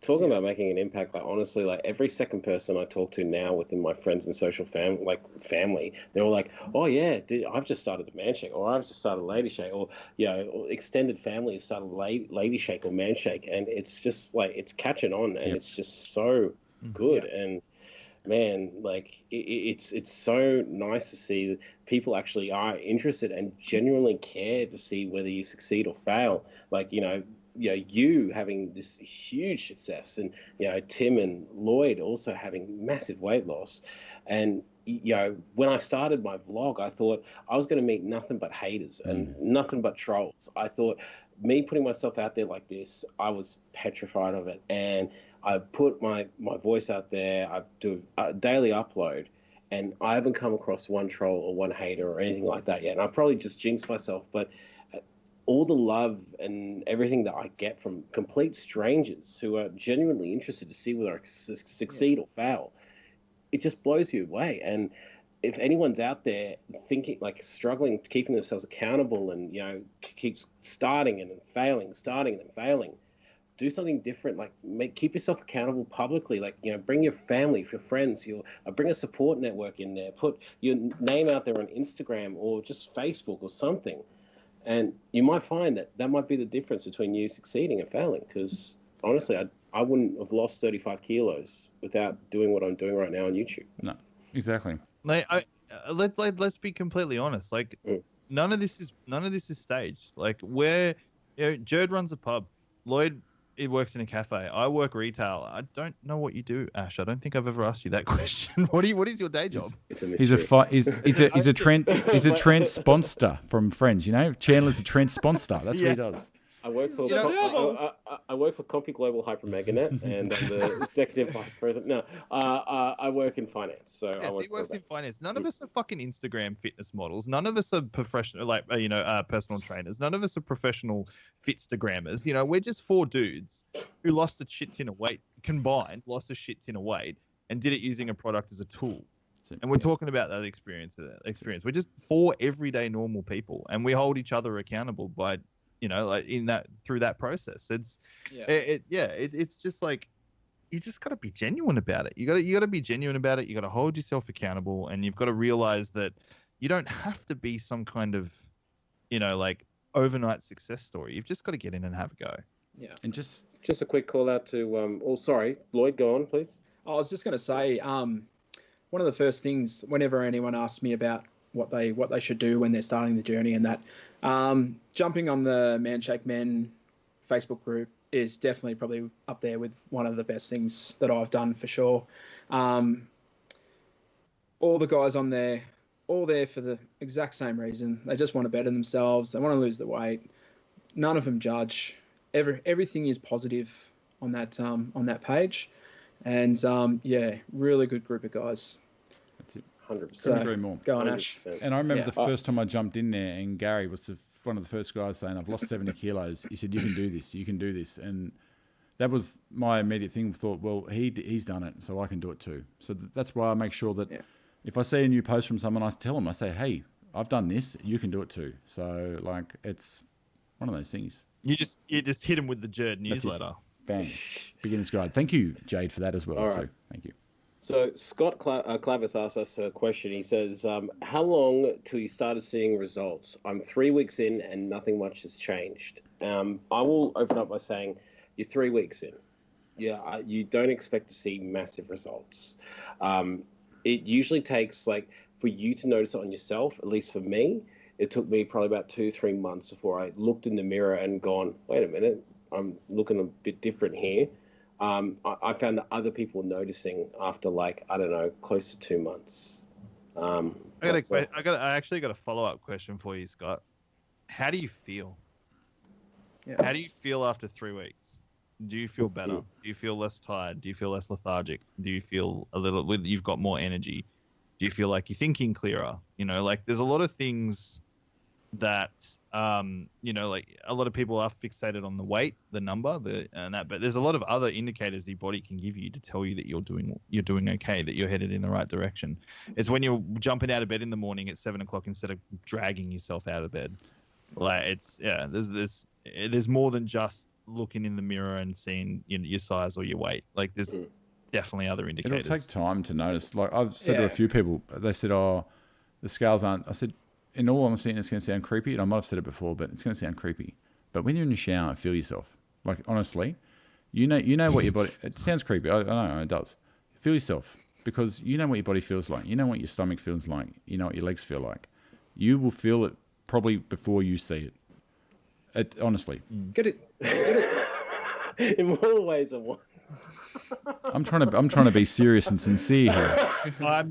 Talking about making an impact, like honestly, like every second person I talk to now within my friends and social family, they're all like, "Oh yeah, I've just started a man shake, or I've just started a lady shake, or or extended family has started a lady shake or man shake," and it's just like it's catching on, and it's just so good, and man, like it's so nice to see that people actually are interested and genuinely care to see whether you succeed or fail, like you having this huge success, and Tim and Lloyd also having massive weight loss, and when I started my vlog, I thought I was going to meet nothing but haters and nothing but trolls. I thought me putting myself out there like this, I was petrified of it, and I put my voice out there. I do a daily upload, and I haven't come across one troll or one hater or anything like that yet, and I probably just jinxed myself, but all the love and everything that I get from complete strangers who are genuinely interested to see whether I succeed or fail, it just blows you away. And if anyone's out there thinking, like struggling, keeping themselves accountable and, keeps starting and failing, do something different. Like keep yourself accountable publicly. Like, bring your family, your friends, bring a support network in there, put your name out there on Instagram or just Facebook or something. And you might find that might be the difference between you succeeding and failing. Because honestly, I wouldn't have lost 35 kilos without doing what I'm doing right now on YouTube. No, exactly. Like, let's be completely honest. Like, none of this is staged. Like, Jared runs a pub, Lloyd, he works in a cafe. I work retail. I don't know what you do, Ash. I don't think I've ever asked you that question. What is your day job? It's a He's a Trent sponsor from Friends. Chandler's a Trent sponsor. That's what he does. I work for I work for Compy Global Hyper Meganet, and I'm the executive vice president. No, I work in finance. So yes, he works in finance. None of us are fucking Instagram fitness models. None of us are professional, personal trainers. None of us are professional fitstagrammers. We're just four dudes who lost a shit ton of weight combined, and did it using a product as a tool. And we're talking about that experience. We're just four everyday normal people, and we hold each other accountable by, through that process. It's just like, you just got to be genuine about it. You got to be genuine about it. You got to hold yourself accountable, and you've got to realize that you don't have to be some kind of, overnight success story. You've just got to get in and have a go. Yeah. And just a quick call out to sorry, Lloyd, go on, please. I was just going to say, one of the first things whenever anyone asks me about what they should do when they're starting the journey and that, jumping on the Man Shake Men Facebook group is definitely probably up there with one of the best things that I've done for sure. All the guys on there, all there for the exact same reason. They just want to better themselves. They want to lose the weight. None of them judge. Everything is positive on that page. And really good group of guys. That's it. 100%. Couldn't agree more. Go on, Ash. And I remember the first time I jumped in there, and Gary was one of the first guys saying, "I've lost 70 kilos." He said, "You can do this. You can do this." And that was my immediate thing. I thought, well, he's done it, so I can do it too. So that's why I make sure that if I see a new post from someone, I tell them, I say, "Hey, I've done this, you can do it too. So like, it's one of those things. You just hit him with the Jerd That's it. newsletter. Bang. Beginner's guide. Thank you, Jade, for that as well. All right. Too. Thank you. So Scott Clavis asked us a question. He says, how long till you started seeing results? I'm 3 weeks in and nothing much has changed. I will open up by saying you're 3 weeks in. Yeah, you don't expect to see massive results. It usually takes, like, for you to notice it on yourself, at least for me, it took me probably about 2-3 months before I looked in the mirror and gone, wait a minute, I'm looking a bit different here. I found that other people were noticing after, like, I don't know, close to 2 months. I actually got a follow-up question for you, Scott. How do you feel? Yeah. How do you feel after 3 weeks? Do you feel better? Do you feel less tired? Do you feel less lethargic? Do you feel you've got more energy? Do you feel like you're thinking clearer? You know, like there's a lot of things that like a lot of people are fixated on the weight, the number, but there's a lot of other indicators your body can give you to tell you that you're doing okay, that you're headed in the right direction. It's when you're jumping out of bed in the morning at 7 o'clock instead of dragging yourself out of bed. Like there's more than just looking in the mirror and seeing your size or your weight. Like there's definitely other indicators. It'll take time to notice. Like I've said to a few people, they said, "Oh, the scales aren't." I said, in all honesty, and it's going to sound creepy, and I might have said it before, but it's going to sound creepy. But when you're in the shower, feel yourself. Like, honestly, you know what your body... It sounds creepy. I know, it does. Feel yourself, because you know what your body feels like. You know what your stomach feels like. You know what your legs feel like. You will feel it probably before you see it. Honestly. Get it. In more ways than one. I'm trying to be serious and sincere here. I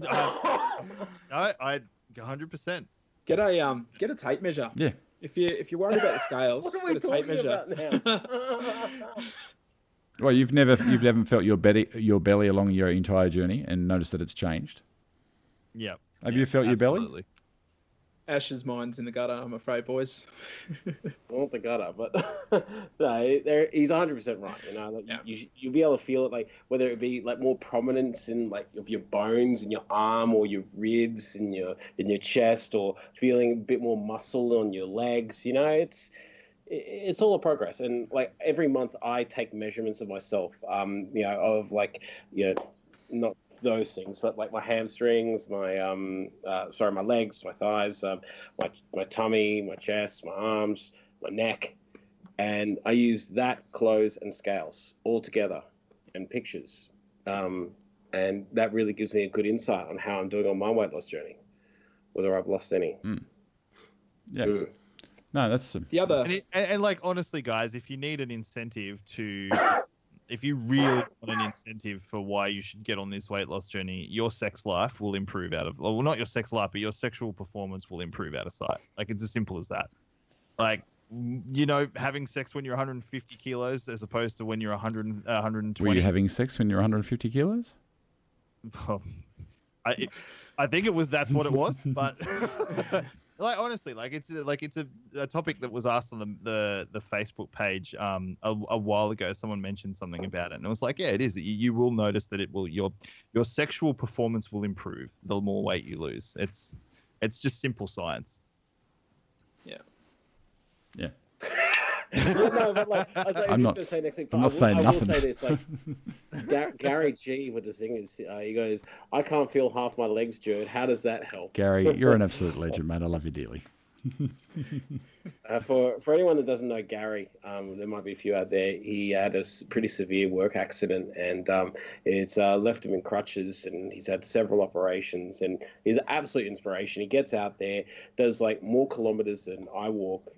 100%. Get a tape measure. Yeah. If you're worried about the scales, What are we get a tape talking measure. about now? Well, you've never felt your belly along your entire journey and noticed that it's changed? Yep. Have you felt your belly? Absolutely. Ash's mind's in the gutter, I'm afraid, boys. Not the gutter, but no, he's 100% right. You know, like you'll be able to feel it, like whether it be like more prominence in like of your bones in your arm or your ribs in your chest, or feeling a bit more muscle on your legs. You know, it's all a progress, and like every month I take measurements of myself. Of like not those things, but like my hamstrings, my my legs, my thighs, my tummy, my chest, my arms, my neck, and I use that, clothes and scales all together and pictures, and that really gives me a good insight on how I'm doing on my weight loss journey, whether I've lost any. Yeah. No, that's the other. And like honestly, guys, if you need an incentive to. If you really want an incentive for why you should get on this weight loss journey, your sex life will improve well, not your sex life, but your sexual performance will improve out of sight. Like, it's as simple as that. Like, having sex when you're 150 kilos as opposed to when you're 120. Were you having sex when you're 150 kilos? I think that's what it was, but like honestly, it's a topic that was asked on the Facebook page a while ago. Someone mentioned something about it, and it was like, yeah, it is. You will notice that your sexual performance will improve the more weight you lose. It's just simple science. Yeah. Yeah. No, but like, I'm not saying nothing. I will say this, like Gary G with the thing is, he goes, I can't feel half my legs, Jared. How does that help? Gary, you're an absolute legend, mate. I love you dearly. For anyone that doesn't know Gary, there might be a few out there. He had a pretty severe work accident, and it's left him in crutches, and he's had several operations, and he's an absolute inspiration. He gets out there, does like more kilometers than I walk,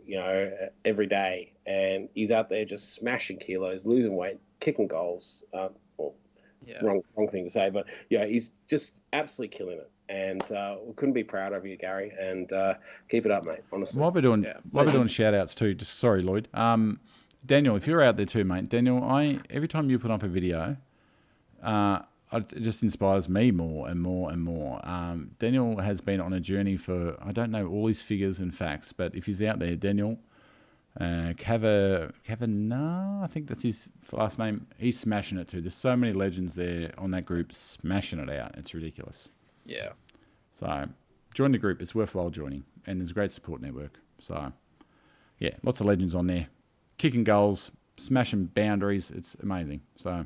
every day, and he's out there just smashing kilos, losing weight, kicking goals. Wrong thing to say, but he's just absolutely killing it. And we couldn't be proud of you, Gary. And keep it up, mate. Honestly. While we're doing shout outs too, just sorry, Lloyd. Daniel, if you're out there too, mate. Daniel, every time you put up a video, it just inspires me more and more and more. Daniel has been on a journey for, I don't know all his figures and facts, but if he's out there, Daniel Kavanagh, I think that's his last name. He's smashing it too. There's so many legends there on that group smashing it out. It's ridiculous. Yeah. So join the group. It's worthwhile joining, and there's a great support network. So, yeah, lots of legends on there, kicking goals, smashing boundaries. It's amazing. So,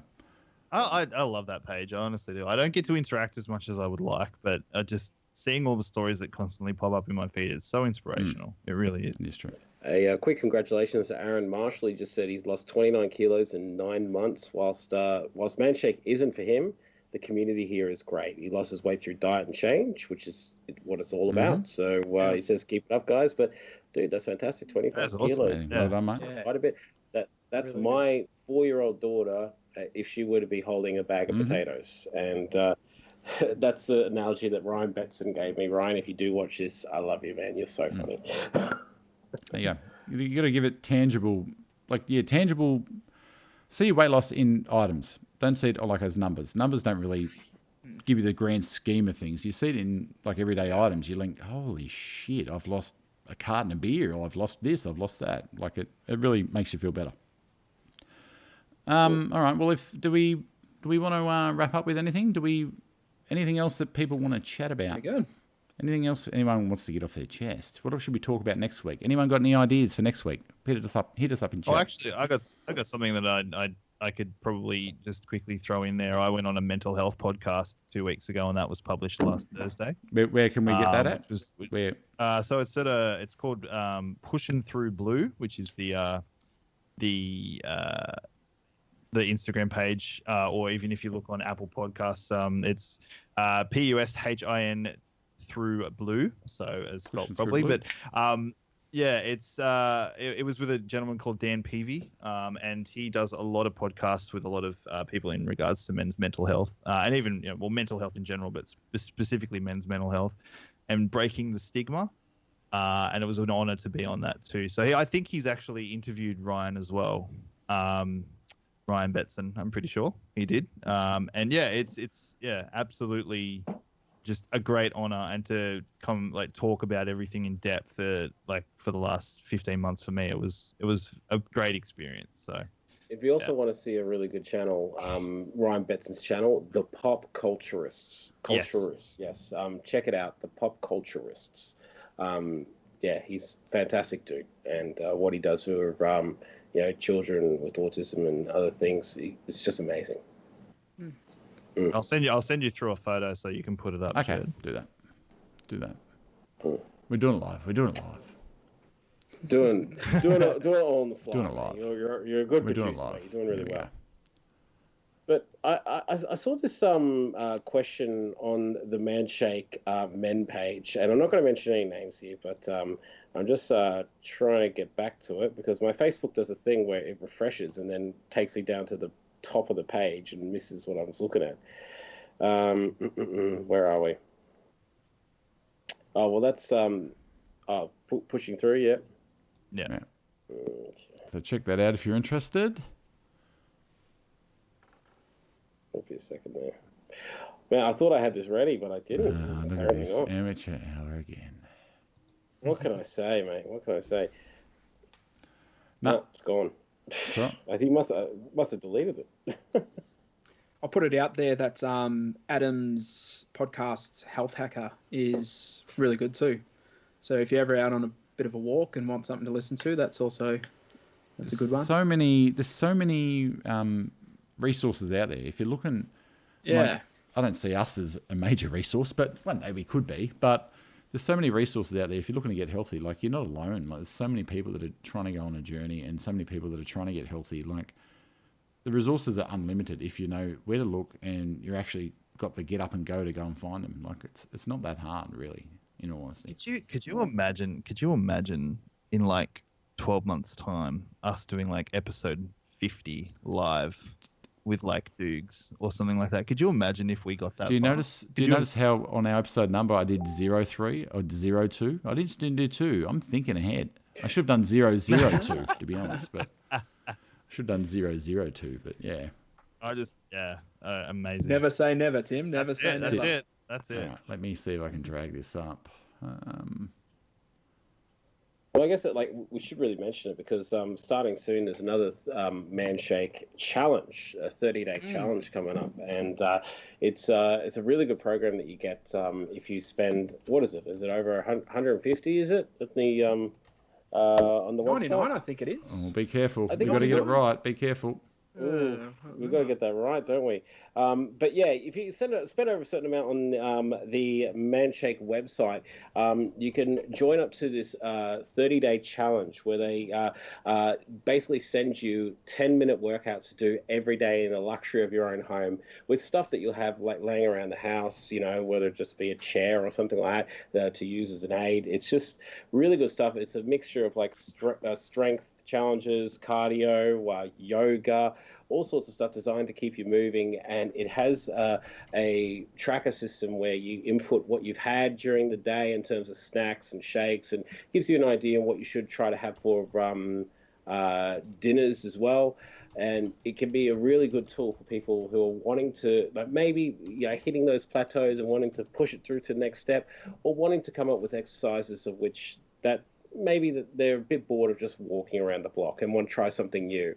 I love that page. I honestly do. I don't get to interact as much as I would like, but just seeing all the stories that constantly pop up in my feed is so inspirational. It really is. it is true. A quick congratulations to Aaron Marshall. He just said he's lost 29 kilos in 9 months. Whilst Manshake isn't for him, the community here is great. He lost his way through diet and change, which is what it's all about. So he says, keep it up, guys. But, dude, that's fantastic. 25 That's kilos. awesome. Well done, mate. Yeah. Quite a bit. That's Really my 4-year-old daughter if she were to be holding a bag of potatoes. And that's the analogy that Ryan Betson gave me. Ryan, if you do watch this, I love you, man. You're so funny. There you go. You got to give it tangible, tangible. See your weight loss in items. Don't see it as numbers. Numbers don't really give you the grand scheme of things. You see it in everyday items. You think, holy shit, I've lost a carton of beer, or I've lost this, I've lost that. It really makes you feel better. All right. Well, do we want to wrap up with anything? Anything else that people want to chat about? Very good. Anything else anyone wants to get off their chest? What else should we talk about next week? Anyone got any ideas for next week? Hit us up in chat. Oh, actually, I got something that I could probably just quickly throw in there. I went on a mental health podcast 2 weeks ago, and that was published last Thursday. Where can we get that at? Where? So it's called Pushing Through Blue, which is the Instagram page, or even if you look on Apple Podcasts, it's PUSHIN through blue, so as spelled probably. But it was with a gentleman called Dan Peavy, and he does a lot of podcasts with a lot of people in regards to men's mental health, and even mental health in general, but specifically men's mental health and breaking the stigma. And it was an honor to be on that too. So I think he's actually interviewed Ryan as well. Ryan Betson, I'm pretty sure he did. And yeah, it's absolutely just a great honor, and to come talk about everything in depth for the last 15 months for me, it was a great experience. So if you also want to see a really good channel, Ryan Betson's channel, The Pop Culturists. Yes. Check it out, The Pop Culturists. He's a fantastic dude, and what he does for children with autism and other things, it's just amazing. I'll send you through a photo so you can put it up. Okay, Chad. do that. We're doing it live. Doing it all on the fly. Doing it live. You're a good producer. Doing it live. You're doing really well. Go. But I saw this question on the Manshake men page, and I'm not going to mention any names here, but I'm just trying to get back to it, because my Facebook does a thing where it refreshes and then takes me down to the top of the page and misses what I was looking at. Where are we? Oh, well, that's pushing through, yeah. Yeah. Okay. So check that out if you're interested. Won't be a second there. Man, I thought I had this ready, but I didn't. Look at this amateur hour again. What can I say, mate? What can I say? No, it's gone. Sorry. I think must have deleted it. I'll put it out there that Adam's podcast, Health Hacker, is really good too. So if you're ever out on a bit of a walk and want something to listen to, that's a good one. There's so many resources out there. If you're looking, I don't see us as a major resource, but one day we could be. But there's so many resources out there. If you're looking to get healthy, you're not alone. There's so many people that are trying to go on a journey, and so many people that are trying to get healthy. The resources are unlimited if you know where to look, and you're actually got the get up and go to go and find them. It's not that hard, really, in all honesty. Could you imagine in 12 months time us doing episode 50 live with Dukes or something like that? Could you imagine if we got that? Do you notice how on our episode number I did 03 or 02? I just didn't do 2. I'm thinking ahead. I should have done 002 to be honest, but I should have done 002. But yeah, amazing. Never say never, Tim. Never say never. That's it. All right, let me see if I can drag this up. Well, Well, I guess that we should really mention it because starting soon, there's another Manshake challenge, a 30-day challenge coming up, and it's a really good program that you get if you spend, what is it? Is it over 150? Is it at the on the 99, website? I think it is. Oh, be careful. I We've think got to get it 99. right. Be careful. We've got to get that right, don't we? But yeah, if you spend over a certain amount on the Manshake website, you can join up to this 30-day challenge where they basically send you 10-minute workouts to do every day in the luxury of your own home with stuff that you'll have laying around the house, whether it just be a chair or something like that to use as an aid. It's just really good stuff. It's a mixture of strength challenges, cardio, yoga, all sorts of stuff designed to keep you moving. And it has a tracker system where you input what you've had during the day in terms of snacks and shakes, and gives you an idea of what you should try to have for dinners as well. And it can be a really good tool for people who are wanting to, maybe hitting those plateaus and wanting to push it through to the next step, or wanting to come up with exercises of which that maybe that they're a bit bored of just walking around the block and want to try something new.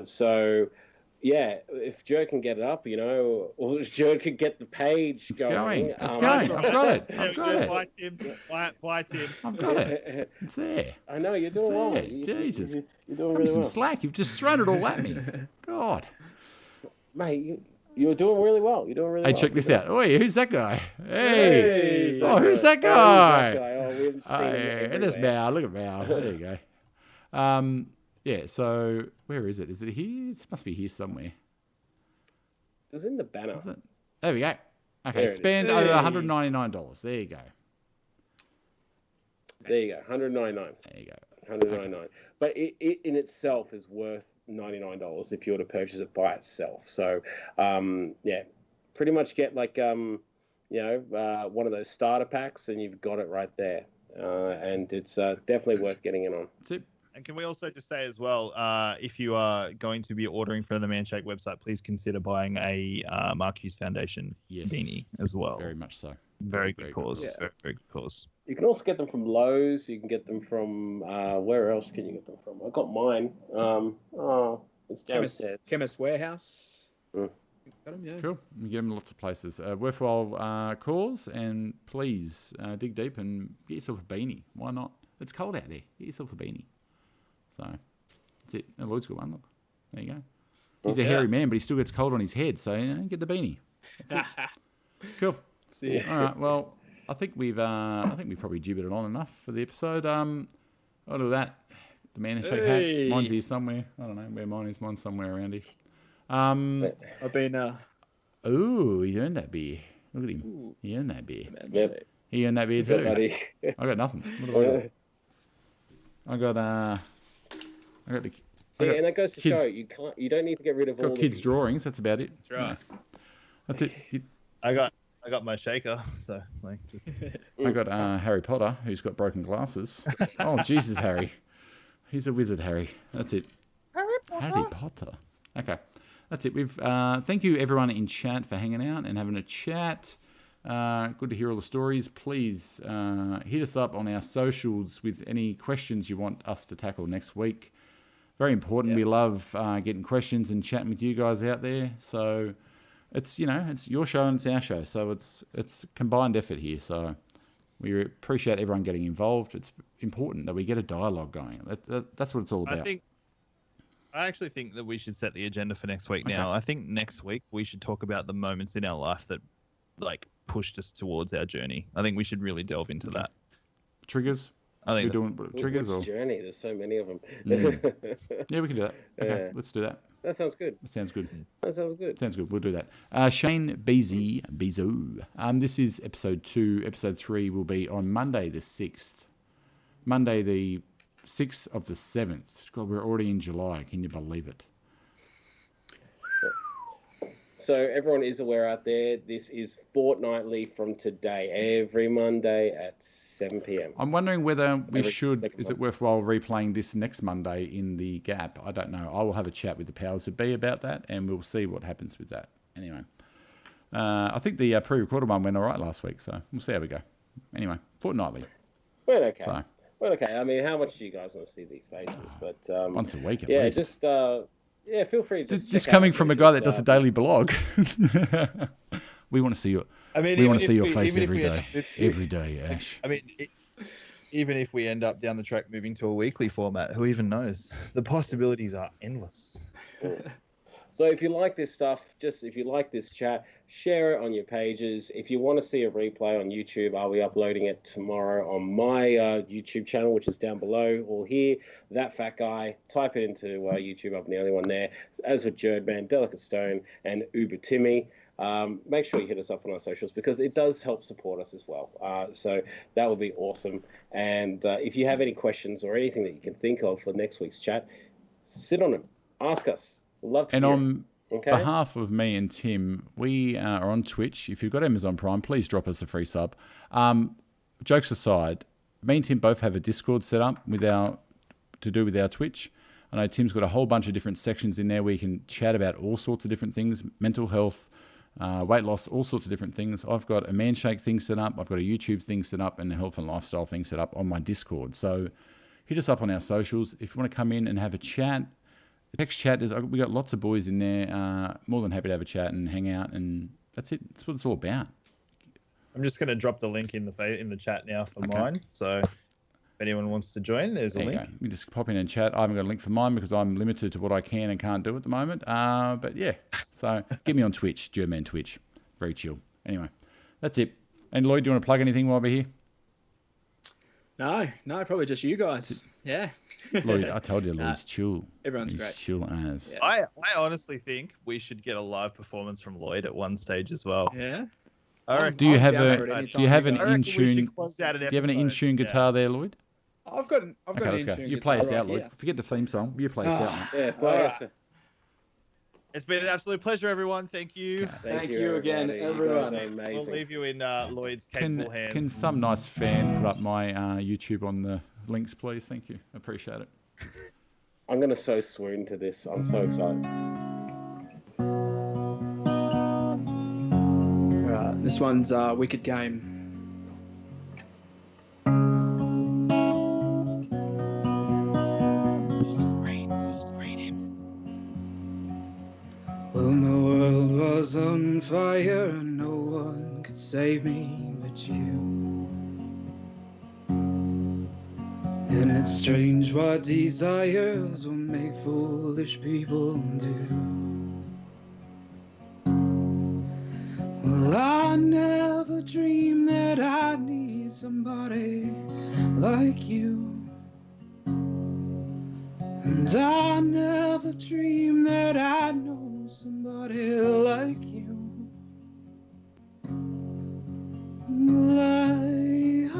So, yeah, if Joe can get it up, or if Joe can get the page going. It's going. I've got it. I've got it. Bye, Tim. Bye, Tim. I've got it. It's there. I know, you're doing well. Jesus. You're doing Cut me really some well. slack. You've just thrown it all at me. God. Mate, you're doing really well. You're doing really well. Hey, check this out. Oi, who's that guy? Hey. Hey, Who's that guy? Oh, we haven't seen him And there's everywhere. Mal. Look at Mal. There you go. Yeah, so where is it? Is it here? It must be here somewhere. It was in the banner. Is it? There we go. Okay, There it is. spend over $199. There you go. There you go, $199. There you go. $199. But it in itself is worth $99 if you were to purchase it by itself. So, yeah, pretty much get one of those starter packs and you've got it right there. And it's definitely worth getting in on. That's it. And can we also just say as well, if you are going to be ordering from the Manshake website, please consider buying a Mark Hughes Foundation beanie as well. Very much so. Very good Very cause. good. Very, very good cause. You can also get them from Lowe's. You can get them from where else can you get them from? I got mine. It's downstairs. Chemist Warehouse. Mm. Got 'em, yeah. Cool. You get them lots of places. Worthwhile cause, and please dig deep and get yourself a beanie. Why not? It's cold out there. Get yourself a beanie. So that's it. And Lloyd's got one. Look, there you go. He's a hairy man, but he still gets cold on his head. So get the beanie. That's it. Cool. See. All right. Well, I think we've probably gibbeted on enough for the episode. I'll do that. The Manshake hat. Mine's here somewhere. I don't know where mine is. Mine's somewhere around here. I've been Oh, he earned that beer. Look at him. He earned that beer. Yep. He earned that beer Yeah, too. buddy. I got nothing. What have I got? I got the. See, got and that goes to kids- show you don't need to get rid of all Got the kids' drawings. That's about it. That's right. That's it. I got my shaker, so just I got Harry Potter, who's got broken glasses. Oh, Jesus, Harry. He's a wizard, Harry. That's it. Harry Potter. Okay. That's it. We've thank you everyone in chat for hanging out and having a chat. Good to hear all the stories. Please hit us up on our socials with any questions you want us to tackle next week. Very important. We love getting questions and chatting with you guys out there. So it's it's your show and it's our show. So it's combined effort here. So we appreciate everyone getting involved. It's important that we get a dialogue going. That's what it's all about. I actually think that we should set the agenda for next week. Okay. Now, I think next week we should talk about the moments in our life that pushed us towards our journey. I think we should really delve into that. Triggers. I think We're that's- doing triggers or Which journey? There's so many of them. yeah, we can do that. Okay, Yeah. let's do that. That sounds good. That sounds good. That sounds good. Sounds good. We'll do that. Shane Bezo. This is episode 2. Episode 3 will be on Monday the 6th. Monday the 6th of the 7th. God, we're already in July. Can you believe it? So everyone is aware out there, this is fortnightly from today, every Monday at 7 p.m. I'm wondering whether we Every should. second Is it worthwhile replaying this next Monday in the gap? I don't know. I will have a chat with the powers that be about that, and we'll see what happens with that. Anyway, I think the pre-recorded one went all right last week, so we'll see how we go. Anyway, fortnightly. Well, okay. So Well, okay. I mean, how much do you guys want to see these faces? But Once a week at yeah, least. just yeah, feel free to. This coming from a guy that does a daily blog. We want to see your. I mean, We want even to see if your we- face even if every we end day. up with- Every day, Ash. I mean, even if we end up down the track moving to a weekly format, who even knows? The possibilities are endless. So if you like this stuff, if you like this chat, share it on your pages. If you want to see a replay on YouTube, I'll be uploading it tomorrow on my YouTube channel, which is down below or here. That Fat Guy. Type it into YouTube. I'm the only one there. As with Jerdman, Delicate Stone, and Uber Timmy. Make sure you hit us up on our socials because it does help support us as well. So that would be awesome. And if you have any questions or anything that you can think of for next week's chat, sit on them. Ask us. Love to And hear on it. Okay? behalf of me and Tim, we are on Twitch. If you've got Amazon Prime, please drop us a free sub. Jokes aside, me and Tim both have a Discord set up to do with our Twitch. I know Tim's got a whole bunch of different sections in there where you can chat about all sorts of different things, mental health, weight loss, all sorts of different things. I've got a Manshake thing set up. I've got a YouTube thing set up and a health and lifestyle thing set up on my Discord. So hit us up on our socials. If you want to come in and have a chat, the text chat is, we got lots of boys in there. More than happy to have a chat and hang out, and that's it. That's what it's all about. I'm just going to drop the link in the chat now for Okay. mine. So if anyone wants to join, there's a There you link. go. You just pop in and chat. I haven't got a link for mine because I'm limited to what I can and can't do at the moment. But yeah, so get me on Twitch, German Twitch. Very chill. Anyway, that's it. And Lloyd, do you want to plug anything while we're here? No, probably just you guys. Yeah. Lloyd, I told you, Lloyd's chill. Everyone's He's great. chill as. Yeah. I honestly think we should get a live performance from Lloyd at one stage as well. Yeah. I reckon, Do you I'm have down for it anytime do you have you an guys- I reckon in we should tune? close out an Do you have an in episode. tune Yeah. guitar there, Lloyd? I've got an Okay, let's go. in-tune You play us guitar out, right Lloyd. here. Forget the theme song. You play us out, mate. Yeah, play us. It's been an absolute pleasure, everyone. Thank you. Thank you again, everybody. You everyone. guys are We'll amazing. leave you in Lloyd's capable hands. Can some nice fan put up my YouTube on the links, please? Thank you. Appreciate it. I'm gonna so swoon to this. I'm so excited. Right, this one's Wicked Game. Well, my world was on fire and no one could save me but you. And it's strange what desires will make foolish people do. Well, I never dreamed that I'd need somebody like you. And I never dreamed that I'd know somebody like you. Well, I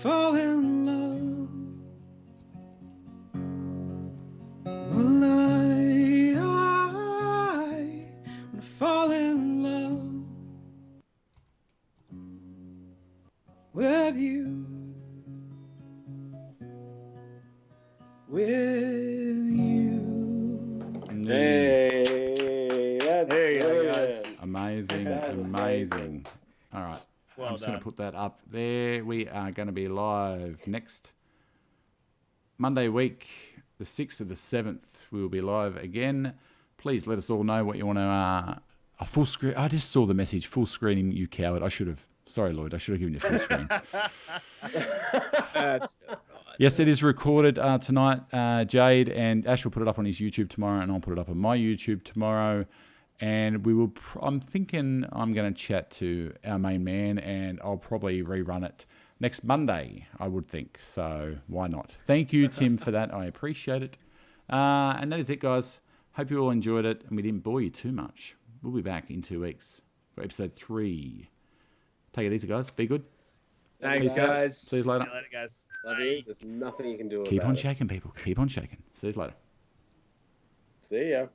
fall in love. Well, I fall in love with you. With you. Hey, that's There you go, brilliant. guys. Amazing, That's amazing. All right. Well I'm just going done. to put that up there. We are going to be live next Monday week, the 6th of the 7th. We will be live again. Please let us all know what you want to... a full screen... I just saw the message, full screening, you coward. I should have... Sorry, Lloyd. I should have given you full screen. Yes, it is recorded tonight. Jade and Ash will put it up on his YouTube tomorrow, and I'll put it up on my YouTube tomorrow. And we will. I'm thinking I'm going to chat to our main man, and I'll probably rerun it next Monday. I would think so. Why not? Thank you, Tim, for that. I appreciate it. And that is it, guys. Hope you all enjoyed it, and we didn't bore you too much. We'll be back in 2 weeks for episode 3. Take it easy, guys. Be good. Thanks, Peace out. guys. See you later. See you later, guys. Love you. There's nothing you can do Keep about on it. shaking, people. Keep on shaking. See you later. See ya.